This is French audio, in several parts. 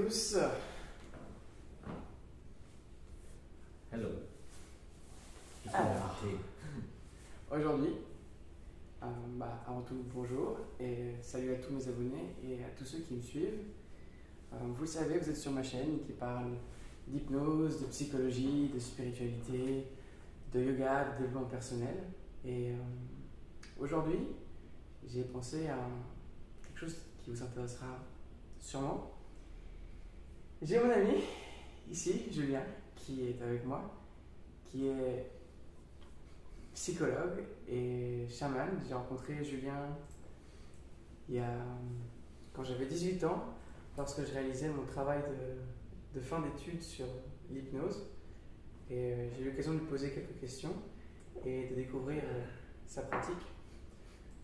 tous. Hello. Alors, aujourd'hui, avant tout, bonjour et salut à tous mes abonnés et à tous ceux qui me suivent. Vous le savez, vous êtes sur ma chaîne qui parle d'hypnose, de psychologie, de spiritualité, de yoga, de développement personnel. Et aujourd'hui, j'ai pensé à quelque chose qui vous intéressera sûrement. J'ai mon ami ici, Julien, qui est avec moi, qui est psychologue et chaman. J'ai rencontré Julien quand j'avais 18 ans, lorsque je réalisais mon travail de fin d'études sur l'hypnose. Et j'ai eu l'occasion de lui poser quelques questions et de découvrir sa pratique.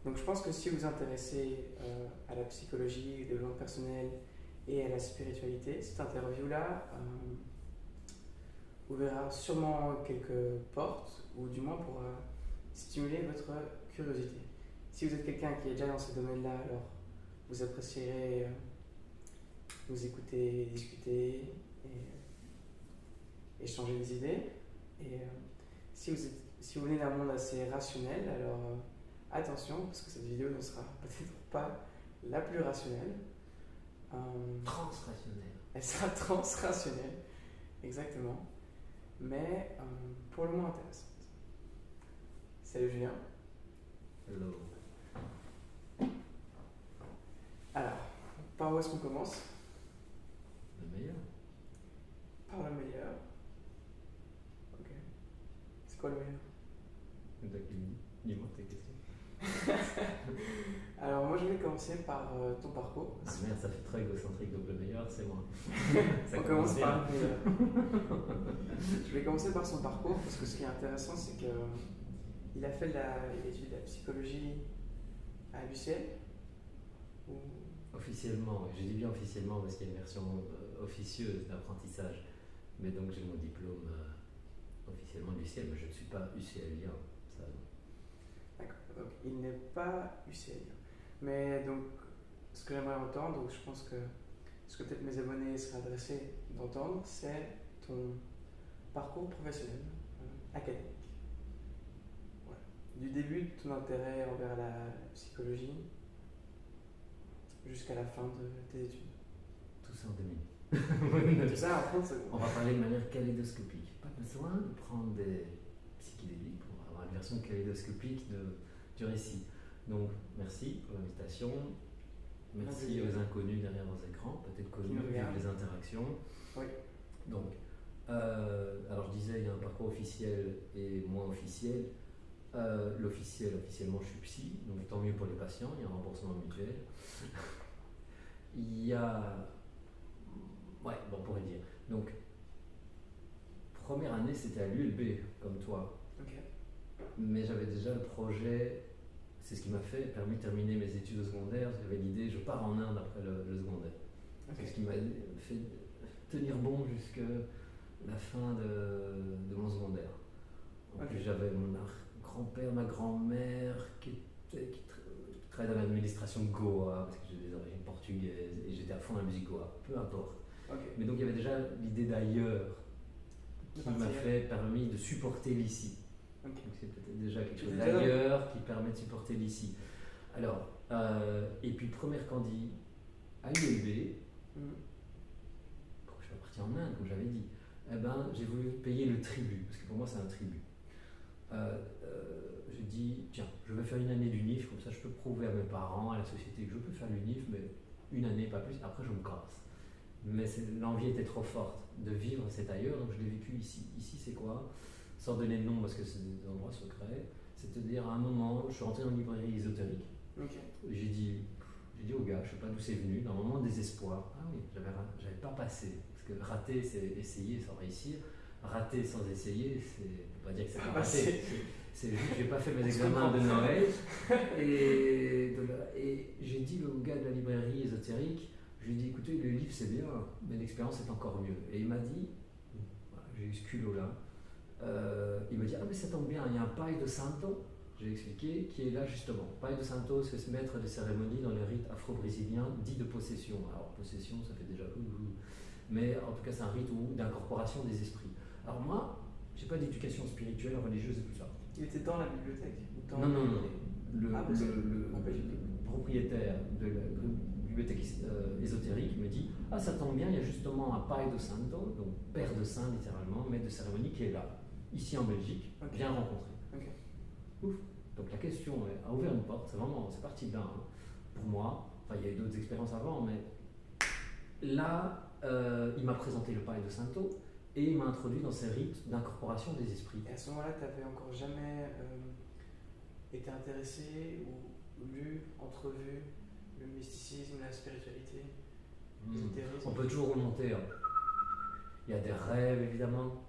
Donc je pense que si vous vous intéressez à la psychologie, au développement personnel et à la spiritualité, cette interview-là ouvrira sûrement quelques portes, ou du moins pourra stimuler votre curiosité. Si vous êtes quelqu'un qui est déjà dans ce domaine-là, alors vous apprécierez nous écouter, discuter et échanger des idées. Et si vous venez d'un monde assez rationnel, alors attention, parce que cette vidéo ne sera peut-être pas la plus rationnelle. Transrationnel. Elle sera transrationnelle, exactement, mais pour le moins intéressante. Salut Julien. Hello. Alors, par où est-ce qu'on commence? Le meilleur. Par le meilleur. Ok. C'est quoi le meilleur? Dis-moi tes questions. Alors moi je vais commencer par ton parcours. Ah merde, ça fait très égocentrique, donc le meilleur c'est moi. On commence par le meilleur. Je vais commencer par son parcours parce que ce qui est intéressant c'est qu'il a fait l'étude de la psychologie à l'UCL. Officiellement, oui. Je dis bien officiellement parce qu'il y a une version officieuse d'apprentissage. Mais donc j'ai mon diplôme officiellement de l'UCL, mais je ne suis pas UCLien. Ça... D'accord, donc il n'est pas UCLien. Mais donc ce que j'aimerais entendre, donc je pense que ce que peut-être mes abonnés seraient intéressés d'entendre, c'est ton parcours professionnel, académique. Ouais. Du début de ton intérêt envers la psychologie jusqu'à la fin de tes études. Tout ça en 2 minutes. Tout ça en 30 secondes. On va parler de manière kaléidoscopique. Pas besoin de prendre des psychédéliques pour avoir une version kaléidoscopique du récit. Donc merci pour l'invitation. Merci aux inconnus derrière vos écrans, peut-être connus vu les interactions. Oui. Donc, alors je disais, il y a un parcours officiel et moins officiel. L'officiel, officiellement, je suis psy, donc tant mieux pour les patients, il y a un remboursement mutuel. Il y a... Ouais, bon, on pourrait dire. Donc, première année, c'était à l'ULB, comme toi. Ok. Mais j'avais déjà le projet, c'est ce qui m'a permis de terminer mes études au secondaire. J'avais l'idée, je pars en Inde après le secondaire. Okay. C'est ce qui m'a fait tenir bon jusqu'à la fin de mon secondaire. En plus, j'avais mon grand-père, ma grand-mère qui travaillait dans l'administration de Goa, parce que j'ai des origines portugaises, et j'étais à fond dans la musique Goa, peu importe. Okay. Mais donc il y avait déjà l'idée d'ailleurs qui m'a permis de supporter l'ici. Okay. Donc c'est peut-être déjà quelque chose d'ailleurs qui permet de supporter l'ici. Alors, et puis première candid à l'ULB, pourquoi je suis pas parti en Inde, comme j'avais dit, eh ben, j'ai voulu payer le tribut, parce que pour moi c'est un tribut. J'ai dit, tiens, je vais faire une année d'UNIF, comme ça je peux prouver à mes parents, à la société que je peux faire l'UNIF, mais une année, pas plus, après je me casse. Mais l'envie était trop forte de vivre cet ailleurs, donc je l'ai vécu ici. Ici c'est quoi? Sans donner de nom parce que c'est des endroits secrets, c'est-à-dire à un moment, je suis rentré dans une librairie ésotérique. Okay. J'ai dit au gars, je ne sais pas d'où c'est venu, dans un moment de désespoir, ah oui, j'avais pas passé, parce que rater c'est essayer sans réussir, rater sans essayer, c'est, on peut pas dire que c'est pas raté, c'est juste que j'ai pas fait mes examens de Noël, et j'ai dit au gars de la librairie ésotérique, je lui ai dit écoutez, le livre c'est bien, mais l'expérience est encore mieux, et il m'a dit, voilà, j'ai eu ce culot là, il m'a dit ah mais ça tombe bien, il y a un paille de Santo. j'ai expliqué, qui est là justement. Pai de Santos fait se mettre des cérémonies dans les rites afro-brésiliens dits de possession. Alors possession, ça fait déjà mais en tout cas c'est un rite d'incorporation des esprits. Alors moi, j'ai pas d'éducation spirituelle, religieuse et tout ça. Il était dans la bibliothèque Non. Le Belgique. propriétaire de la bibliothèque ésotérique me dit « Ah, ça tombe bien, il y a justement un Pai de Santo, donc père de saint littéralement, maître de cérémonie, qui est là, ici en Belgique, viens rencontrer. Okay. » Ouf. Donc la question a ouvert une porte, c'est parti de là. Hein. Pour moi, enfin il y a eu d'autres expériences avant, mais là, il m'a présenté le Pai de Santo et il m'a introduit dans ces rites d'incorporation des esprits. Et à ce moment-là, tu n'avais encore jamais été intéressé ou lu, entrevu le mysticisme, la spiritualité, l'ésotérisme? On peut toujours remonter. Hein. Il y a des rêves évidemment.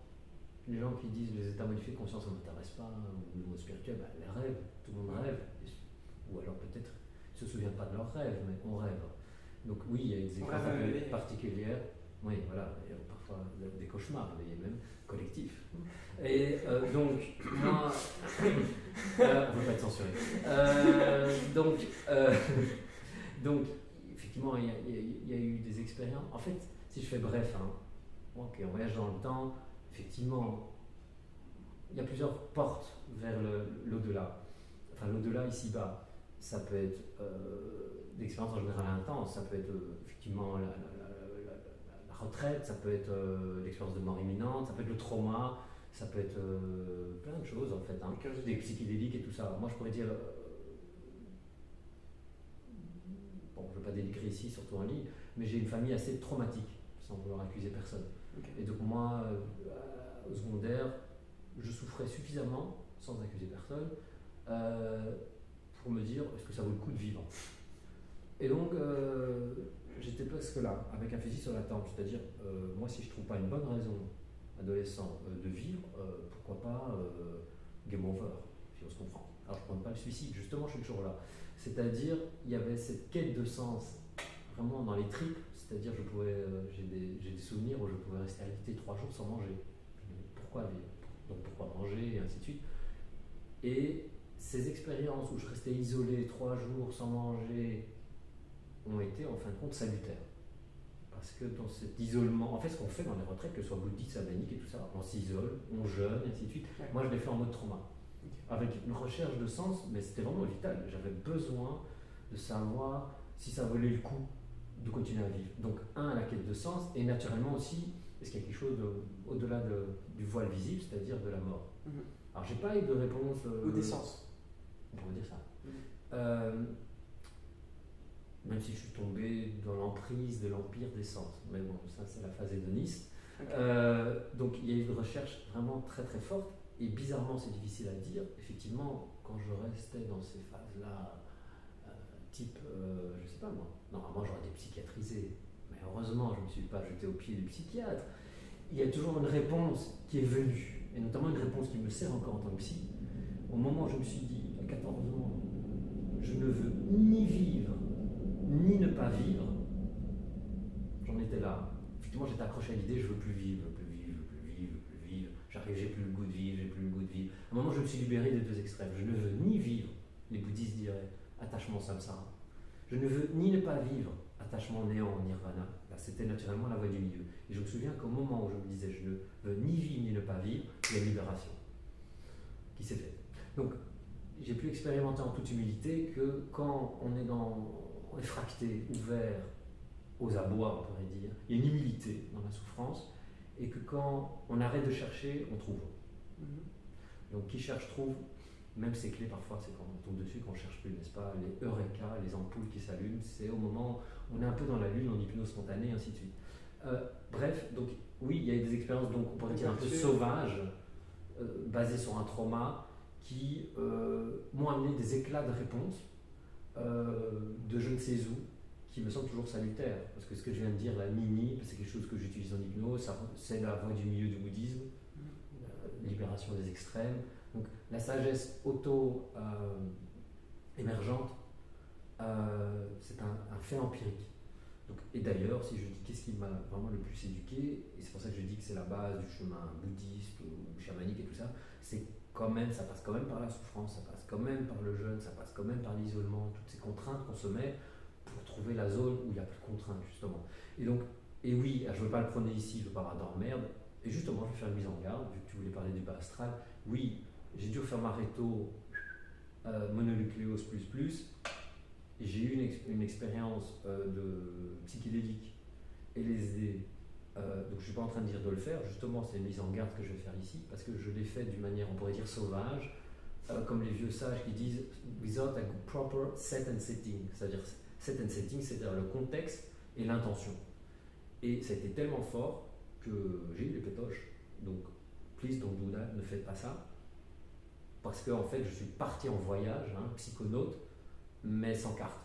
Les gens qui disent les états modifiés de conscience, ça ne m'intéresse pas, ou le mot spirituel, les rêves, tout le monde rêve. Ou alors peut-être ils ne se souviennent pas de leurs rêves, mais on rêve. Donc oui, il y a des expériences particulières. Oui, voilà, il y a parfois des cauchemars, même collectifs. Et donc, moi, on ne veut pas être censuré. Donc, effectivement, il y a eu des expériences. En fait, si je fais bref, hein, on voyage dans le temps, effectivement, il y a plusieurs portes vers l'au-delà. Enfin, l'au-delà ici-bas, ça peut être l'expérience en général intense, ça peut être effectivement la retraite, ça peut être l'expérience de mort imminente, ça peut être le trauma, ça peut être plein de choses en fait, hein, des psychédéliques et tout ça. Moi je pourrais dire, bon je ne veux pas dénigrer ici, surtout en ligne, mais j'ai une famille assez traumatique, sans vouloir accuser personne. Okay. Et donc moi, au secondaire, je souffrais suffisamment, sans accuser personne, pour me dire est-ce que ça vaut le coup de vivre. Et donc j'étais presque là, avec un fusil sur la tempe, c'est-à-dire moi si je ne trouve pas une bonne raison adolescent de vivre, pourquoi pas game over, si on se comprend. Alors je ne prends pas le suicide, justement je suis toujours là. C'est-à-dire il y avait cette quête de sens vraiment dans les tripes, c'est-à-dire j'ai des souvenirs où je pouvais rester alité 3 jours sans manger. Pourquoi vivre? Donc pourquoi manger et ainsi de suite. Et ces expériences où je restais isolé 3 jours sans manger ont été en fin de compte salutaires. Parce que dans cet isolement, en fait ce qu'on fait dans les retraites, que ce soit bouddhiste, chamanique et tout ça, on s'isole, on jeûne et ainsi de suite. Ouais. Moi je l'ai fait en mode trauma. Avec une recherche de sens, mais c'était vraiment vital. J'avais besoin de savoir si ça valait le coup de continuer à vivre. Donc la quête de sens, et naturellement aussi, est-ce qu'il y a quelque chose au-delà du voile visible, c'est-à-dire de la mort. Alors j'ai pas eu de réponse... Ou des sens. On pourrait dire ça. Même si je suis tombé dans l'emprise de l'empire des sens. Mais bon, ça c'est la phase hédoniste. Okay. Donc il y a eu une recherche vraiment très très forte, et bizarrement c'est difficile à dire. Effectivement, quand je restais dans ces phases-là, type, je sais pas moi, normalement j'aurais été psychiatrisé, mais heureusement je ne me suis pas jeté au pied du psychiatre. Il y a toujours une réponse qui est venue, et notamment une réponse qui me sert encore en tant que psy. Au moment où je me suis dit, à 14 ans, je ne veux ni vivre, ni ne pas vivre, j'en étais là. Effectivement, j'étais accroché à l'idée, je veux plus vivre, j'arrive, j'ai plus le goût de vivre, À un moment, je me suis libéré des deux extrêmes. Je ne veux ni vivre, les bouddhistes diraient, attachement samsara. Je ne veux ni ne pas vivre, attachement néant, nirvana. Là, c'était naturellement la voie du milieu. Et je me souviens qu'au moment où je me disais, je ne veux ni vivre, ni ne pas vivre, il y a une libération qui s'est faite. Donc, j'ai pu expérimenter en toute humilité que quand on est fracté, ouvert aux abois, on pourrait dire, il y a une humilité dans la souffrance, et que quand on arrête de chercher, on trouve. Donc qui cherche trouve, même ces clés parfois, c'est quand on tombe dessus qu'on ne cherche plus, n'est-ce pas? Les eureka, les ampoules qui s'allument, c'est au moment où on est un peu dans la lune, en hypnose spontanée, et ainsi de suite. Bref, donc oui, il y a eu des expériences, donc on pourrait dire un peu sauvages, basées sur un trauma, qui m'ont amené des éclats de réponse de je ne sais où, qui me semble toujours salutaire, parce que ce que je viens de dire, la nini, c'est quelque chose que j'utilise en hypnose, c'est la voie du milieu du bouddhisme, libération des extrêmes. Donc la sagesse auto-émergente, c'est un fait empirique. Donc, et d'ailleurs, si je dis qu'est-ce qui m'a vraiment le plus éduqué, et c'est pour ça que je dis que c'est la base du chemin bouddhiste ou chamanique et tout ça, c'est quand même, ça passe quand même par la souffrance, ça passe quand même par le jeûne, ça passe quand même par l'isolement, toutes ces contraintes qu'on se met pour trouver la zone où il n'y a plus de contraintes, justement. Et donc, et oui, je ne veux pas le prôner ici, je ne veux pas avoir d'emmerde, et justement, je vais faire une mise en garde, vu que tu voulais parler du bas astral. Oui, j'ai dû refaire ma réto mononucléose plus, et j'ai eu une expérience de psychédélique, LSD. Donc je ne suis pas en train de dire de le faire, justement c'est une mise en garde que je vais faire ici, parce que je l'ai fait d'une manière, on pourrait dire, sauvage, comme les vieux sages qui disent without a proper set and setting, c'est-à-dire set and setting, c'est-à-dire le contexte et l'intention. Et ça a été tellement fort que j'ai eu des pétoches. Donc please don't do that, ne faites pas ça, parce qu'en fait je suis parti en voyage, psychonaute, mais sans carte.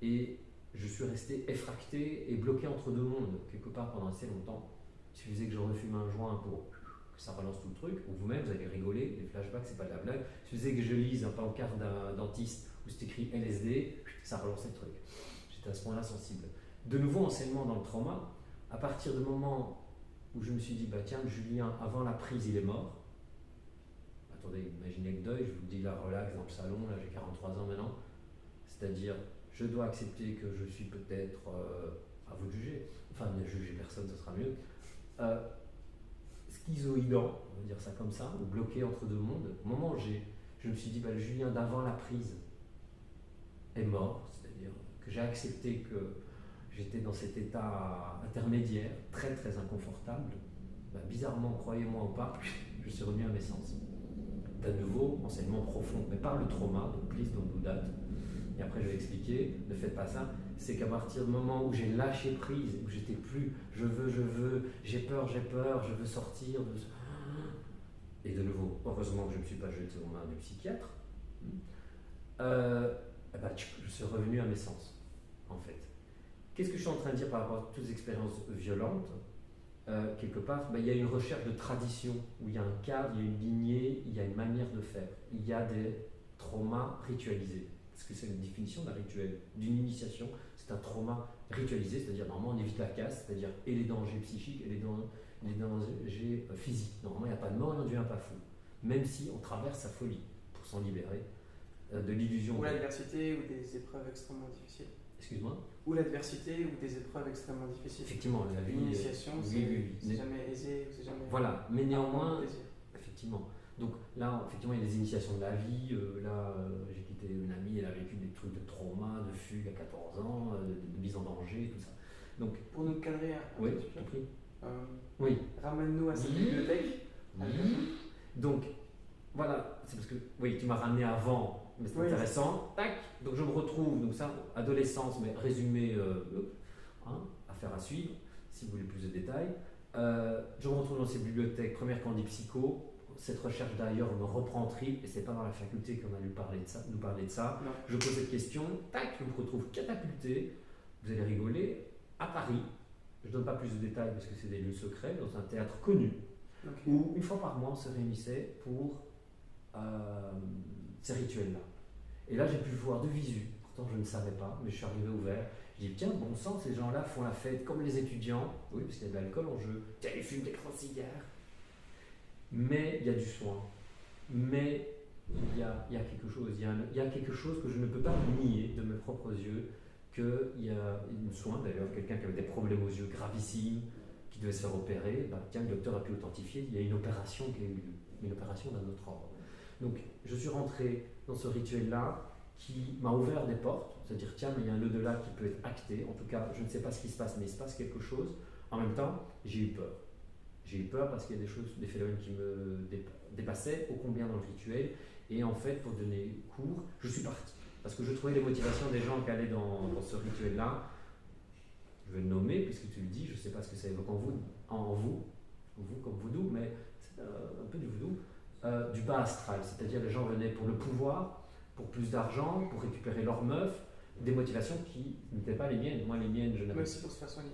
Et je suis resté effracté et bloqué entre deux mondes, quelque part pendant assez longtemps. Il suffisait que je refume un joint pour que ça relance tout le truc, ou vous-même vous allez rigoler, les flashbacks c'est pas de la blague. Il suffisait que je lise un pancarte d'un dentiste où c'est écrit LSD, ça relançait le truc. J'étais à ce point-là sensible. De nouveau, enseignement dans le trauma, à partir du moment où je me suis dit, bah tiens, Julien, avant la prise, il est mort. Attendez, imaginez le deuil, je vous dis là, relax dans le salon, là j'ai 43 ans maintenant. C'est-à-dire, je dois accepter que je suis peut-être, à vous de juger, enfin ne jugez personne, ce sera mieux, schizoïdant, on va dire ça comme ça, ou bloqué entre deux mondes. Au moment où je me suis dit, bah, le Julien d'avant la prise est mort, c'est-à-dire que j'ai accepté que j'étais dans cet état intermédiaire, très très inconfortable, bah, bizarrement, croyez-moi ou pas, je suis revenu à mes sens. De nouveau, enseignement profond, mais par le trauma, donc please don't do that. Et après je vais expliquer, ne faites pas ça, c'est qu'à partir du moment où j'ai lâché prise, où j'étais plus je veux, j'ai peur, je veux sortir, et de nouveau, heureusement que je ne me suis pas jeté aux mains du psychiatre, je suis revenu à mes sens, en fait. Qu'est-ce que je suis en train de dire par rapport à toutes les expériences violentes? Quelque part, il y a une recherche de tradition, où il y a un cadre, il y a une lignée, il y a une manière de faire, il y a des traumas ritualisés. Parce que c'est une définition d'un rituel, d'une initiation, c'est un trauma ritualisé, c'est-à-dire normalement on évite la casse, c'est-à-dire et les dangers psychiques et les dangers physiques. Normalement il n'y a pas de mort et on ne devient pas fou, même si on traverse sa folie pour s'en libérer de l'illusion. Ou l'adversité ou des épreuves extrêmement difficiles. Excuse-moi. Ou l'adversité ou des épreuves extrêmement difficiles. Effectivement, la vie. L'initiation, c'est jamais aisé, c'est jamais. Voilà, mais néanmoins, effectivement. Donc là, effectivement, il y a des initiations de la vie. J'ai quitté une amie, elle a vécu des trucs de trauma, de fugue à 14 ans, de mise en danger, tout ça. Donc, pour nous cadrer, oui, je t'en prie. Oui. Ramène-nous à cette bibliothèque. Donc, voilà, c'est parce que oui, tu m'as ramené avant, mais c'est intéressant. Tac, donc je me retrouve, donc ça, adolescence, mais résumé, affaire à suivre, si vous voulez plus de détails. Je me retrouve dans ces bibliothèques, première qu'on dit psycho. Cette recherche d'ailleurs me reprend en trip, et c'est pas dans la faculté qu'on a nous parler de ça. Non. Je pose cette question, tac, je me retrouve catapulté, vous allez rigoler, à Paris. Je donne pas plus de détails parce que c'est des lieux secrets, dans un théâtre connu, où une fois par mois on se réunissait pour ces rituels-là. Et là j'ai pu le voir de visu, pourtant je ne savais pas, mais je suis arrivé ouvert. Je dis tiens, bon sang, ces gens-là font la fête comme les étudiants, oui, parce qu'il y a de l'alcool en jeu, tiens, ils fument des grands cigares. Mais il y a du soin, mais il y a quelque chose, il y a quelque chose que je ne peux pas nier de mes propres yeux, qu'il y a un soin d'ailleurs, quelqu'un qui avait des problèmes aux yeux gravissimes, qui devait se faire opérer, tiens, le docteur a pu authentifier, il y a une opération qui a eu lieu, une opération d'un autre ordre. Donc je suis rentré dans ce rituel-là qui m'a ouvert des portes, c'est-à-dire tiens, mais il y a un au-delà qui peut être acté, en tout cas je ne sais pas ce qui se passe, mais il se passe quelque chose. En même temps, j'ai eu peur. J'ai eu peur parce qu'il y a des phénomènes qui me dépassaient, ô combien dans le rituel. Et en fait, pour donner cours, je suis parti. Parce que je trouvais les motivations des gens qui allaient dans ce rituel-là. Je vais le nommer, puisque tu le dis, je ne sais pas ce que ça évoque en vous comme voodoo, mais c'est un peu du voodoo, du bas astral. C'est-à-dire les gens venaient pour le pouvoir, pour plus d'argent, pour récupérer leur meuf, des motivations qui n'étaient pas les miennes. Moi, les miennes, je n'avais pas. Mais aussi pour se faire soigner.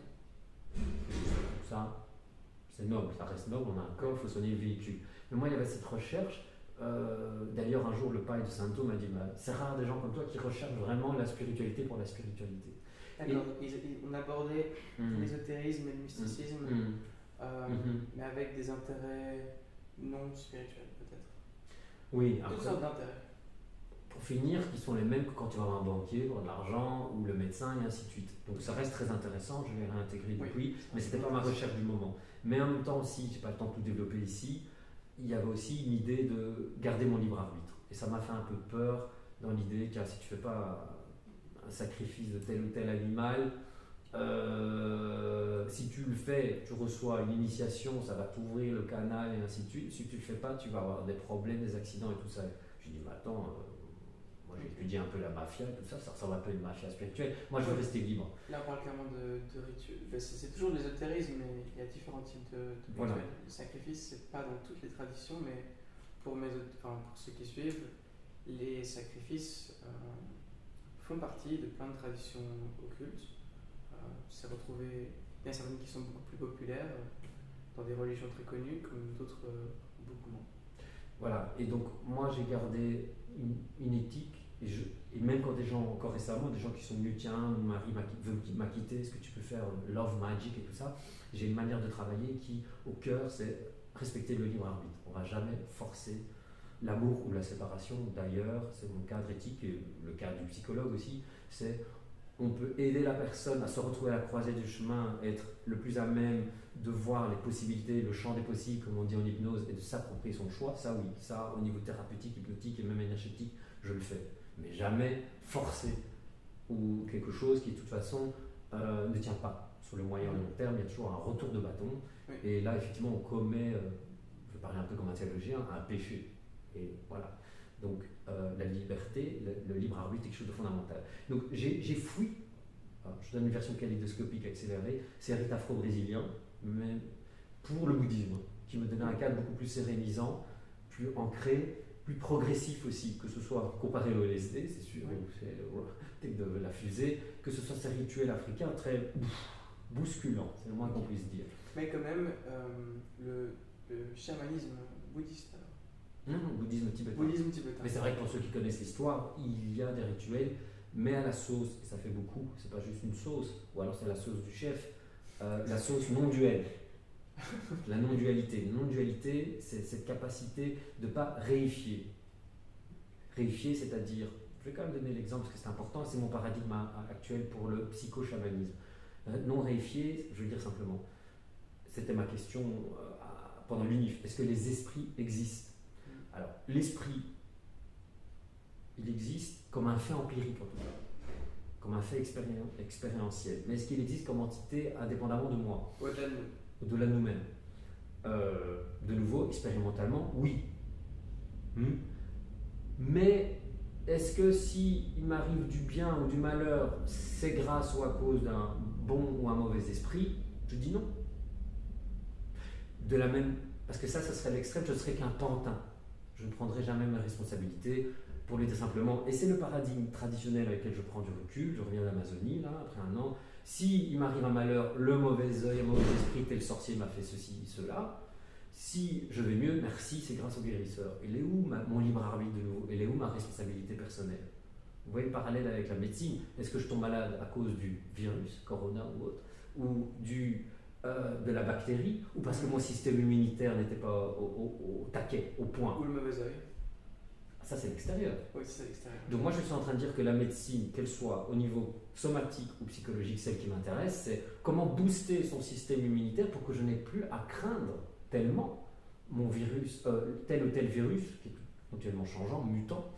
Ça. C'est noble, ça reste noble, on a un corps, il faut soigner le véhicule. Mais moi, il y avait cette recherche. D'ailleurs, un jour, le paï de Santo m'a dit c'est rare des gens comme toi qui recherchent vraiment la spiritualité pour la spiritualité. D'accord, on abordait l'ésotérisme et le mysticisme, mais avec des intérêts non spirituels, peut-être. Oui, Toutes après, sortes d'intérêts. pour finir, qui sont les mêmes que quand tu vas voir un banquier pour de l'argent ou le médecin et ainsi de suite. Donc ça reste très intéressant, je l'ai réintégré depuis, mais c'était pas ma recherche du moment. Mais en même temps aussi, j'ai pas le temps de tout développer ici, il y avait aussi une idée de garder mon libre arbitre. Et ça m'a fait un peu peur dans l'idée que si tu fais pas un sacrifice de tel ou tel animal, si tu le fais, tu reçois une initiation, ça va t'ouvrir le canal et ainsi de suite. Si tu le fais pas, tu vas avoir des problèmes, des accidents et tout ça. Je dis, mais attends, moi j'ai étudié un peu la mafia et tout ça, ça ressemble un peu à une mafia spirituelle. Moi je veux rester libre. Là on parle clairement de rituels. Ben, c'est toujours de l'ésotérisme, mais il y a différents types de rituels. Voilà. Le sacrifice, c'est pas dans toutes les traditions, mais pour ceux qui suivent, les sacrifices font partie de plein de traditions occultes. C'est retrouvé, il y en a certaines qui sont beaucoup plus populaires dans des religions très connues, comme d'autres beaucoup moins. Voilà, et donc moi j'ai gardé une éthique, et même quand des gens, encore récemment, des gens qui sont venus, tiens, mon mari veut m'acquitter, est-ce que tu peux faire love magic et tout ça, j'ai une manière de travailler qui, au cœur, c'est respecter le libre arbitre. On ne va jamais forcer l'amour ou la séparation. D'ailleurs, c'est mon cadre éthique, et le cadre du psychologue aussi, c'est on peut aider la personne à se retrouver à la croisée du chemin, être le plus à même de voir les possibilités, le champ des possibles, comme on dit en hypnose, et de s'approprier son choix. Ça oui, ça au niveau thérapeutique, hypnotique et même énergétique, je le fais. Mais jamais forcer ou quelque chose qui de toute façon ne tient pas. Sur le moyen et long terme, il y a toujours un retour de bâton. Oui. Et là, effectivement, on commet, je vais parler un peu comme un théologien, un péché. Et voilà. Donc la liberté, le libre arbitre est quelque chose de fondamental. Donc j'ai fui, je donne une version kaléidoscopique accélérée, c'est un rite afro-brésilien, mais pour le bouddhisme, qui me donnait un cadre beaucoup plus sérénisant, plus ancré, plus progressif aussi, que ce soit comparé au LSD, c'est sûr, c'est de la fusée, que ce soit ces rituels africains très bousculants, c'est le moins qu'on puisse dire. Mais quand même, le chamanisme bouddhiste. Bouddhisme tibétain. Bouddhisme tibétain. Mais c'est vrai que pour ceux qui connaissent l'histoire, il y a des rituels, mais à la sauce, et ça fait beaucoup, c'est pas juste une sauce, ou alors c'est la sauce du chef, la sauce non-duelle. La non-dualité. La non-dualité, c'est cette capacité de ne pas réifier. Réifier, c'est-à-dire, je vais quand même donner l'exemple parce que c'est important, c'est mon paradigme actuel pour le psycho-chamanisme. Non réifier, je veux dire simplement, c'était ma question pendant l'UNIF, est-ce que les esprits existent? Alors, l'esprit, il existe comme un fait empirique en tout cas, comme un fait expérientiel. Mais est-ce qu'il existe comme entité indépendamment de moi? Au-delà de nous-mêmes. De nouveau, expérimentalement, oui. Mais est-ce que si il m'arrive du bien ou du malheur, c'est grâce ou à cause d'un bon ou un mauvais esprit? Je dis non. De la même, parce que ça serait l'extrême, je ne serais qu'un pantin. Je ne prendrai jamais mes responsabilités pour lui dire simplement, et c'est le paradigme traditionnel avec lequel je prends du recul, je reviens d'Amazonie, là, après un an, si il m'arrive un malheur, le mauvais œil, le mauvais esprit, tel sorcier m'a fait ceci, cela, si je vais mieux, merci, c'est grâce au guérisseur. Il est où mon libre arbitre de nouveau? Il est où ma responsabilité personnelle? Vous voyez le parallèle avec la médecine? Est-ce que je tombe malade à cause du virus, corona ou autre, ou de la bactérie, ou parce que mon système immunitaire n'était pas au taquet, au point? Ou le mauvais œil. Ça, c'est l'extérieur. Oui, c'est l'extérieur. Donc moi, je suis en train de dire que la médecine, qu'elle soit au niveau somatique ou psychologique, celle qui m'intéresse, c'est comment booster son système immunitaire pour que je n'ai plus à craindre tellement mon virus, tel ou tel virus, qui est éventuellement changeant, mutant,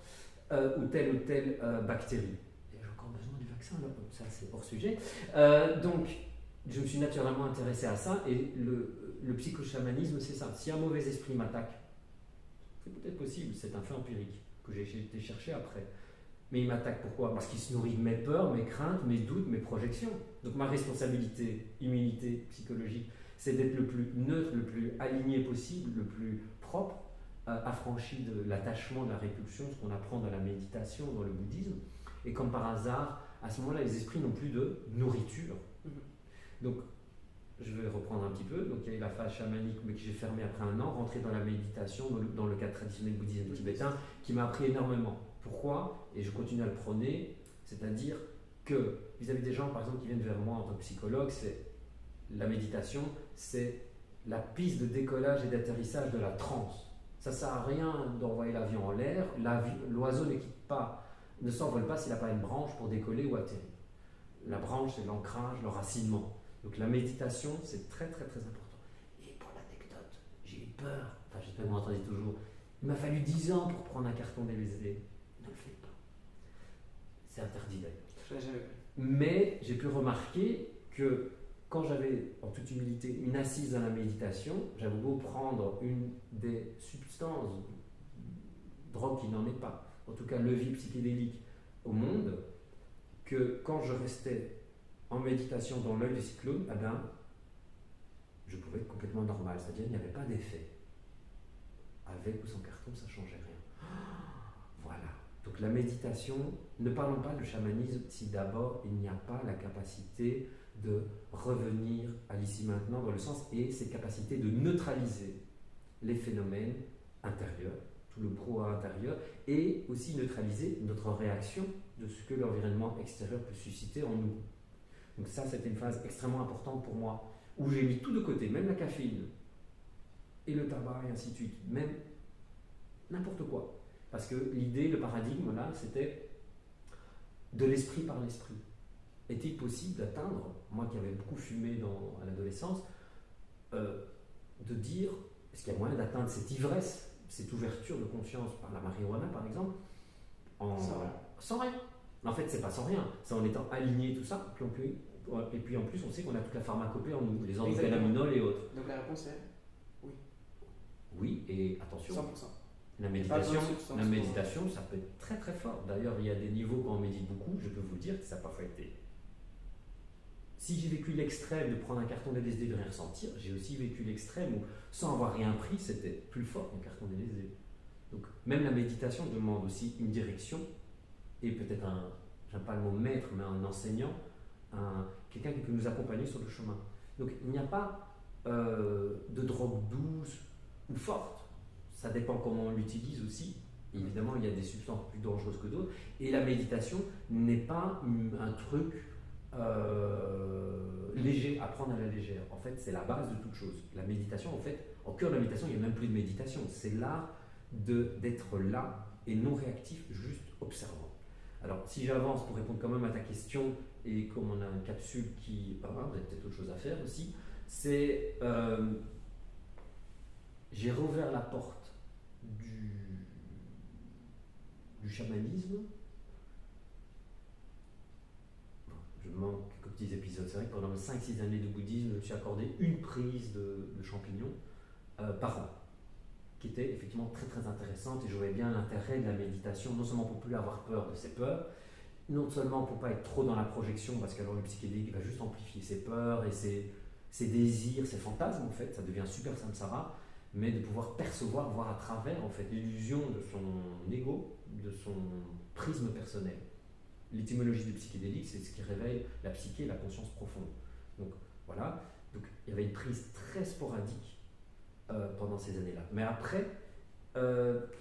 ou telle bactérie. Et j'ai encore besoin du vaccin, là, ça c'est hors sujet. Donc, je me suis naturellement intéressé à ça, et le psychochamanisme, c'est ça. Si un mauvais esprit m'attaque, c'est peut-être possible, c'est un fait empirique que j'ai été chercher après. Mais il m'attaque pourquoi? Parce qu'il se nourrit de mes peurs, mes craintes, mes doutes, mes projections. Donc ma responsabilité, immunité psychologique, c'est d'être le plus neutre, le plus aligné possible, le plus propre, affranchi de l'attachement, de la répulsion, ce qu'on apprend dans la méditation, dans le bouddhisme. Et comme par hasard, à ce moment-là, les esprits n'ont plus de nourriture. Donc, je vais reprendre un petit peu. Donc, il y a eu la phase chamanique, mais que j'ai fermée après un an, rentré dans la méditation, dans le cadre traditionnel bouddhisme tibétain, qui m'a appris énormément. Pourquoi? Et je continue à le prôner, c'est-à-dire que vis-à-vis des gens, par exemple, qui viennent vers moi en tant que psychologue, c'est la méditation, c'est la piste de décollage et d'atterrissage de la transe. Ça ne sert à rien d'envoyer l'avion en l'air. L'oiseau ne s'envole pas s'il n'a pas une branche pour décoller ou atterrir. La branche, c'est l'ancrage, le racinement. Donc la méditation, c'est très très très important. Et pour l'anecdote, j'ai eu peur. Enfin, j'espère que vous m'entendez toujours. Il m'a fallu 10 ans pour prendre un carton LSD. Ne le faites pas. C'est interdit d'ailleurs. Je l'ai jamais fait. Mais j'ai pu remarquer que quand j'avais, en toute humilité, une assise dans la méditation, j'avais beau prendre une des substances, drogue qui n'en est pas, en tout cas levier psychédélique au monde, que quand je restais en méditation dans l'œil du cyclone, eh ben, je pouvais être complètement normal, c'est-à-dire qu'il n'y avait pas d'effet. Avec ou sans carton, ça ne changeait rien. Voilà. Donc la méditation, ne parlons pas de chamanisme si d'abord il n'y a pas la capacité de revenir à l'ici maintenant dans le sens et cette capacité de neutraliser les phénomènes intérieurs, tout le brouhaha intérieur, et aussi neutraliser notre réaction de ce que l'environnement extérieur peut susciter en nous. Donc ça, c'était une phase extrêmement importante pour moi, où j'ai mis tout de côté, même la caféine, et le tabac, et ainsi de suite, même n'importe quoi. Parce que l'idée, le paradigme, là, c'était de l'esprit par l'esprit. Est-il possible d'atteindre, moi qui avais beaucoup fumé à l'adolescence, de dire, est-ce qu'il y a moyen d'atteindre cette ivresse, cette ouverture de conscience par la marijuana, par exemple, sans rien. En fait, c'est pas sans rien, c'est en étant aligné, tout ça, et puis en plus, on sait qu'on a toute la pharmacopée en nous, les endocannabinols et autres. Donc la réponse est oui. Oui, et attention. 100%. La méditation, ça peut être très très fort. D'ailleurs, il y a des niveaux quand on médite beaucoup, je peux vous dire que ça n'a pas été. Si j'ai vécu l'extrême de prendre un carton d'LSD et de rien ressentir, j'ai aussi vécu l'extrême où, sans avoir rien pris, c'était plus fort qu'un carton d'LSD. Donc, même la méditation demande aussi une direction et peut-être j'aime pas le mot maître, mais un enseignant, quelqu'un qui peut nous accompagner sur le chemin. Donc, il n'y a pas de drogue douce ou forte. Ça dépend comment on l'utilise aussi. Et évidemment, il y a des substances plus dangereuses que d'autres. Et la méditation n'est pas un truc léger, à prendre à la légère. En fait, c'est la base de toute chose. La méditation, en fait, au cœur de la méditation, il n'y a même plus de méditation. C'est l'art d'être là et non réactif, juste observant. Alors, si j'avance pour répondre quand même à ta question, et comme on a une capsule qui... vous avez peut-être autre chose à faire aussi, c'est... j'ai rouvert la porte du chamanisme. Je manque quelques petits épisodes. C'est vrai que pendant mes 5-6 années de bouddhisme, je me suis accordé une prise de champignons par an, qui était effectivement très très intéressante, et je voyais bien l'intérêt de la méditation, non seulement pour plus avoir peur de ses peurs, non seulement pour pas être trop dans la projection, parce qu'alors le psychédélique va juste amplifier ses peurs et ses désirs, ses fantasmes en fait, ça devient super samsara, mais de pouvoir percevoir, voir à travers en fait l'illusion de son ego, de son prisme personnel. L'étymologie du psychédélique, c'est ce qui réveille la psyché et la conscience profonde. Donc voilà, donc il y avait une prise très sporadique pendant ces années-là. Mais après,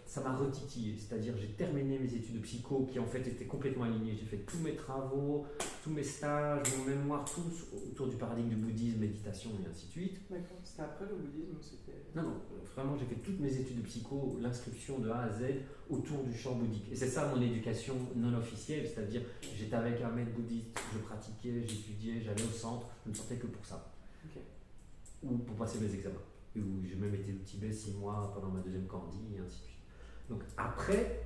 ça m'a retitillé, c'est-à-dire j'ai terminé mes études de psycho qui en fait étaient complètement alignées. J'ai fait tous mes travaux, tous mes stages, mon mémoire, tous autour du paradigme du bouddhisme, méditation et ainsi de suite. D'accord, c'était après le bouddhisme ou c'était... Non, vraiment j'ai fait toutes mes études de psycho, l'inscription de A à Z autour du champ bouddhique. Et c'est ça mon éducation non officielle, c'est-à-dire j'étais avec un maître bouddhiste, je pratiquais, j'étudiais, j'allais au centre, je ne sortais que pour ça. Okay. Ou pour passer mes examens. Où j'ai même été au Tibet 6 mois pendant ma deuxième candie et ainsi de suite. Donc après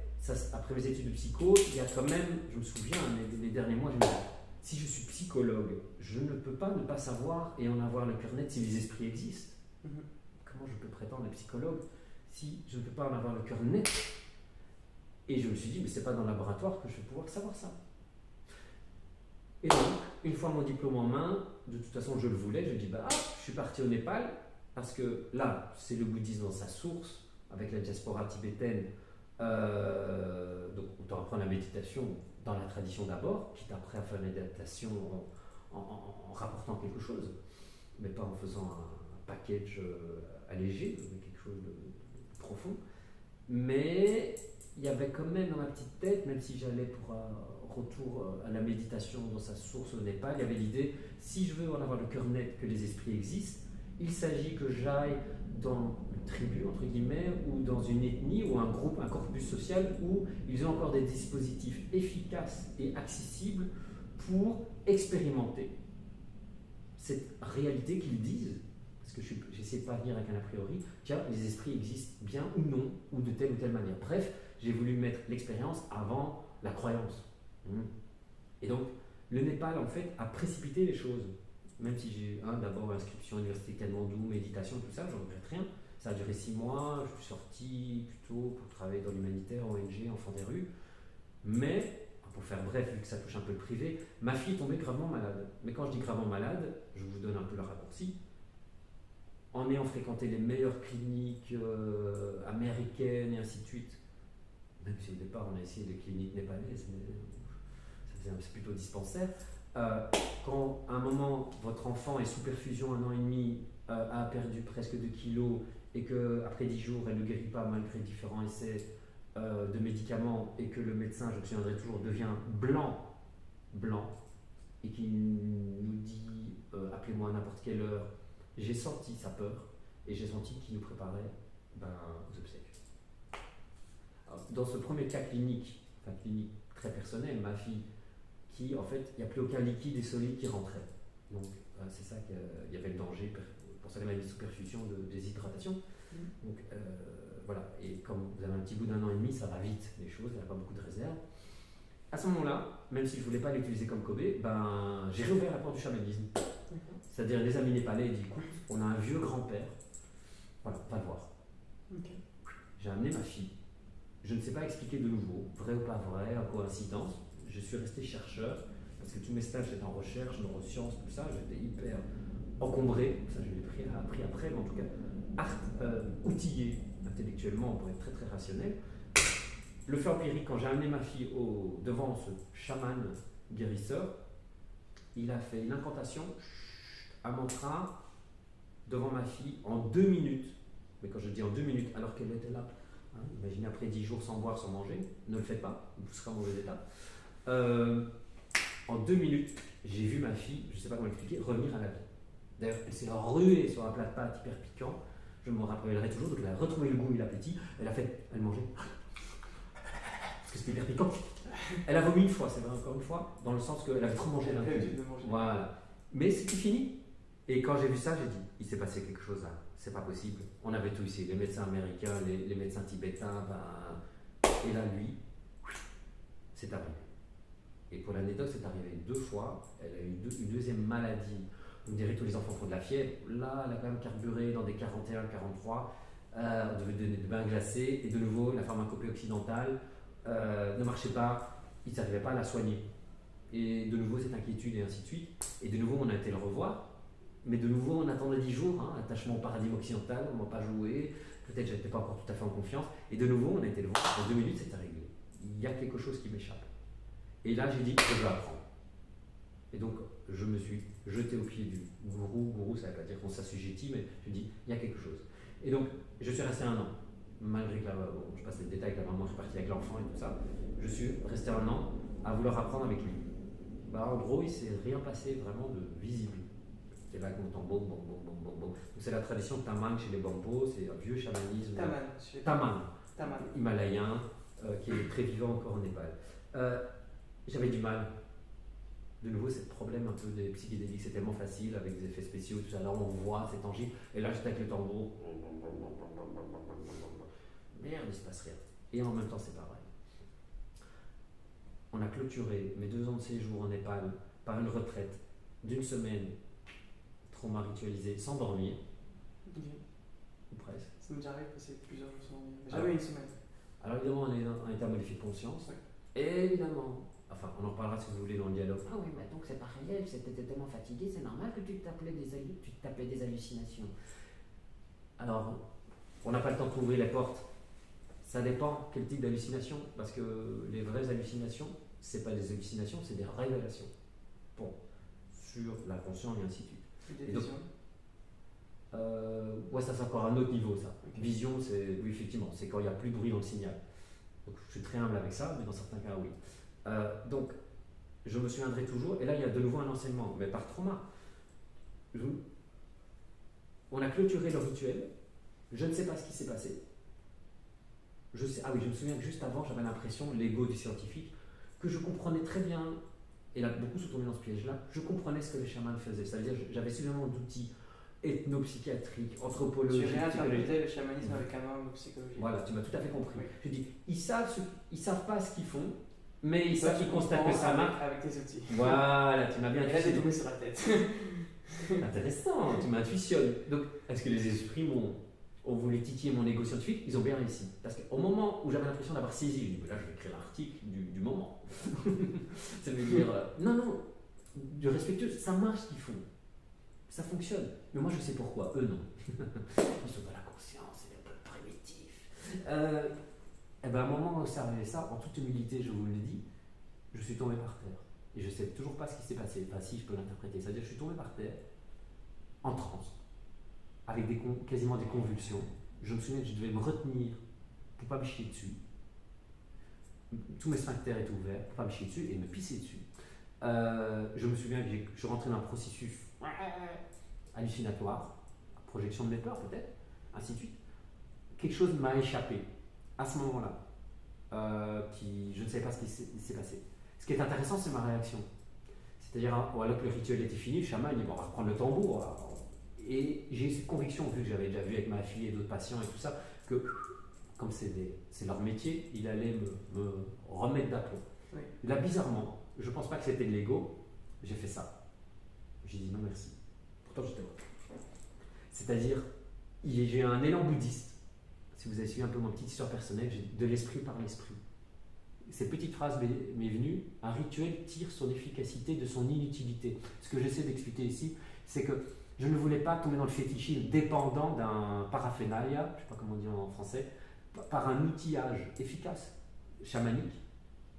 mes études de psycho, il y a quand même, je me souviens, les derniers mois, je me dis, si je suis psychologue, je ne peux pas ne pas savoir et en avoir le cœur net si les esprits existent. Comment je peux prétendre être psychologue si je ne peux pas en avoir le cœur net? Et je me suis dit, mais c'est pas dans le laboratoire que je vais pouvoir savoir ça. Et donc, une fois mon diplôme en main, de toute façon je le voulais, je dis, je suis parti au Népal, parce que là, c'est le bouddhisme dans sa source, avec la diaspora tibétaine, donc autant apprendre la méditation dans la tradition d'abord, quitte après à faire une adaptation en rapportant quelque chose, mais pas en faisant un package allégé, mais quelque chose de profond. Mais il y avait quand même dans ma petite tête, même si j'allais pour un retour à la méditation dans sa source au Népal, il y avait l'idée, si je veux en avoir le cœur net que les esprits existent, Il s'agit que j'aille dans une tribu, entre guillemets, ou dans une ethnie, ou un groupe, un corpus social, où ils ont encore des dispositifs efficaces et accessibles pour expérimenter cette réalité qu'ils disent, parce que j'essaie de ne pas venir avec un a priori, tiens, les esprits existent bien ou non, ou de telle ou telle manière. Bref, j'ai voulu mettre l'expérience avant la croyance. Et donc, le Népal, en fait, a précipité les choses. Même si j'ai d'abord inscription à l'université Katmandou, méditation, tout ça, je ne regrette rien. Ça a duré 6 mois, je suis sorti plutôt pour travailler dans l'humanitaire, ONG, Enfants des rues. Mais, pour faire bref, vu que ça touche un peu le privé, ma fille est tombée gravement malade. Mais quand je dis gravement malade, je vous donne un peu le raccourci. En ayant fréquenté les meilleures cliniques américaines et ainsi de suite, même si au départ on a essayé les cliniques népalaises, mais c'est plutôt dispensaire. Quand à un moment votre enfant est sous perfusion 1 an et demi, a perdu presque 2 kilos et qu'après 10 jours elle ne guérit pas malgré différents essais de médicaments et que le médecin, je me souviendrai toujours, devient blanc, et qui nous dit appelez-moi à n'importe quelle heure, j'ai senti sa peur et j'ai senti qu'il nous préparait aux obsèques. Alors, dans ce premier cas clinique très personnel, ma fille, qui en fait, il n'y a plus aucun liquide et solide qui rentrait. Donc c'est ça qu'il y avait le danger, pour ça qu'elle a une sous-perfusion de déshydratation. Donc voilà, et comme vous avez un petit bout d'1 an et demi, ça va vite les choses, il n'y a pas beaucoup de réserve. À ce moment-là, même si je ne voulais pas l'utiliser comme Kobe, j'ai réouvert la porte du chamanisme. C'est-à-dire les amis népalais, dit écoute, on a un vieux grand-père, voilà, va le voir. Okay. J'ai amené ma fille. Je ne sais pas expliquer de nouveau, vrai ou pas vrai, en coïncidence. Je suis resté chercheur, parce que tous mes stages étaient en recherche, neurosciences, tout ça, j'étais hyper encombré, ça je l'ai appris après, mais en tout cas, outillé intellectuellement pour être très très rationnel. Le fait empirique, quand j'ai amené ma fille devant ce chaman guérisseur, il a fait une incantation, un mantra, devant ma fille en 2 minutes. Mais quand je dis en 2 minutes, alors qu'elle était là, imaginez après 10 jours sans boire, sans manger, ne le faites pas, vous serez en mauvais état. En 2 minutes, j'ai vu ma fille, je ne sais pas comment l'expliquer, revenir à la vie. D'ailleurs, elle s'est ruée sur un plat de pâtes hyper piquant, je me rappellerai toujours, donc elle a retrouvé le goût et l'appétit, elle mangeait, parce que c'était hyper piquant. Elle a vomi une fois, c'est vrai, encore une fois, dans le sens qu'elle avait trop mangé d'un coup. Voilà. Mais c'était fini. Et quand j'ai vu ça, j'ai dit, il s'est passé quelque chose là, c'est pas possible. On avait tout ici, les médecins américains, les médecins tibétains, et là, lui, c'est arrivé. Et pour l'anecdote, c'est arrivé 2 fois. Elle a eu une deuxième maladie. Vous me direz, tous les enfants font de la fièvre. Là, elle a quand même carburé dans des 41, 43. On devait donner des bains glacés. Et de nouveau, la pharmacopée occidentale ne marchait pas. Ils n'arrivaient pas à la soigner. Et de nouveau, cette inquiétude et ainsi de suite. Et de nouveau, on a été le revoir. Mais de nouveau, on attendait 10 jours. Attachement au paradigme occidental, on ne m'a pas joué. Peut-être que je n'étais pas encore tout à fait en confiance. Et de nouveau, on a été le voir. En 2 minutes, c'était réglé. Il y a quelque chose qui m'échappe. Et là, j'ai dit, je veux apprendre. Et donc, je me suis jeté au pied du gourou. Gourou, ça ne veut pas dire qu'on s'assujettit, mais je dis, il y a quelque chose. Et donc, je suis resté 1 an. Malgré que je passe les détails, que la maman est partie avec l'enfant et tout ça, je suis resté 1 an à vouloir apprendre avec lui. En gros, il ne s'est rien passé vraiment de visible. C'était là avec mon tambour, bon. Donc, c'est la tradition Taman chez les Bambos, c'est un vieux chamanisme. Taman. Himalayen, qui est très vivant encore au Népal. J'avais du mal. De nouveau, c'est le problème un peu des psychédéliques, c'est tellement facile avec des effets spéciaux, tout ça. Là, on voit, c'est tangible. Et là, j'étais avec le tambour. Merde, il ne se passe rien. Et en même temps, c'est pareil. On a clôturé mes 2 ans de séjour en Népal par une retraite d'1 semaine, trauma ritualisé, sans dormir. Ou presque. Ça me dirait que c'est plusieurs jours sans dormir. Jamais 1 semaine. Alors évidemment, on est en état modifié de conscience. Ouais. Et évidemment, enfin, on en reparlera si vous voulez dans le dialogue. Ah oui, mais donc c'est pas réel, t'étais tellement fatigué, c'est normal que tu te tapais des hallucinations. Alors, on n'a pas le temps de trouver les portes. Ça dépend quel type d'hallucination, parce que les vraies hallucinations, c'est pas des hallucinations, c'est des révélations. Bon, sur l'inconscient et ainsi de suite. Des visions. Ouais, ça c'est encore un autre niveau, ça. Okay. Vision, c'est, oui, effectivement, c'est quand il n'y a plus de bruit dans le signal. Donc, je suis très humble avec ça, mais dans certains cas, oui. Donc, je me souviendrai toujours, et là, il y a de nouveau un enseignement, mais par trauma. On a clôturé le rituel. Je ne sais pas ce qui s'est passé. Ah oui, je me souviens que juste avant, j'avais l'impression, l'ego du scientifique, que je comprenais très bien, et là, beaucoup sont tombés dans ce piège-là, je comprenais ce que les chamans faisaient. C'est-à-dire, j'avais suffisamment d'outils ethnopsychiatriques, anthropologiques, Tu réinterprétais psychologiques. le chamanisme avec un angle psychologique. Voilà, tu m'as tout à fait compris. Oui. Je dis, ils savent pas ce qu'ils font, mais ils Toi, savent tu qu'ils constatent que comprends ça marche. avec tes outils. Voilà, tu m'as bien Et là, t'es intuitionné. tombé sur la tête. Intéressant, tu m'intuitionnes. Donc, est-ce que les esprits ont voulu titiller mon ego scientifique? Ils ont bien réussi. Parce qu'au moment où j'avais l'impression d'avoir saisi, je dis, là, je vais écrire l'article du moment. Ça veut dire, non, du respectueux, ça marche ce qu'ils font. Ça fonctionne. Mais moi, je sais pourquoi. Eux, non. Ils sont dans la conscience, c'est des peuples primitifs. Et ben, à un moment où ça arrivait ça, en toute humilité, je vous le dis, je suis tombé par terre. Et je ne sais toujours pas ce qui s'est passé. Enfin, si je peux l'interpréter. C'est-à-dire, je suis tombé par terre, en transe, avec quasiment des convulsions. Je me souviens que je devais me retenir pour ne pas me chier dessus. Tous mes sphincters étaient ouverts pour ne pas me chier dessus et me pisser dessus. Je me souviens que je suis rentré dans un processus hallucinatoire, projection de mes peurs peut-être, ainsi de suite. Quelque chose m'a échappé à ce moment-là, je ne savais pas ce qui s'est passé. Ce qui est intéressant, c'est ma réaction. C'est-à-dire, alors que le rituel était fini, le chaman dit bon, on va reprendre le tambour. Et j'ai eu cette conviction, vu que j'avais déjà vu avec ma fille et d'autres patients et tout ça, que comme c'est leur métier, il allait me remettre d'aplomb. Oui. Là, bizarrement, je ne pense pas que c'était de l'ego, j'ai fait ça. J'ai dit non merci. Pourtant, j'étais heureux. C'est-à-dire, j'ai eu un élan bouddhiste. Si vous avez suivi un peu mon petite histoire personnelle, j'ai de l'esprit par l'esprit. Cette petite phrase m'est venue, un rituel tire son efficacité de son inutilité. Ce que j'essaie d'expliquer ici, c'est que je ne voulais pas tomber dans le fétichisme dépendant d'un paraphernalia, je ne sais pas comment on dit en français, par un outillage efficace, chamanique.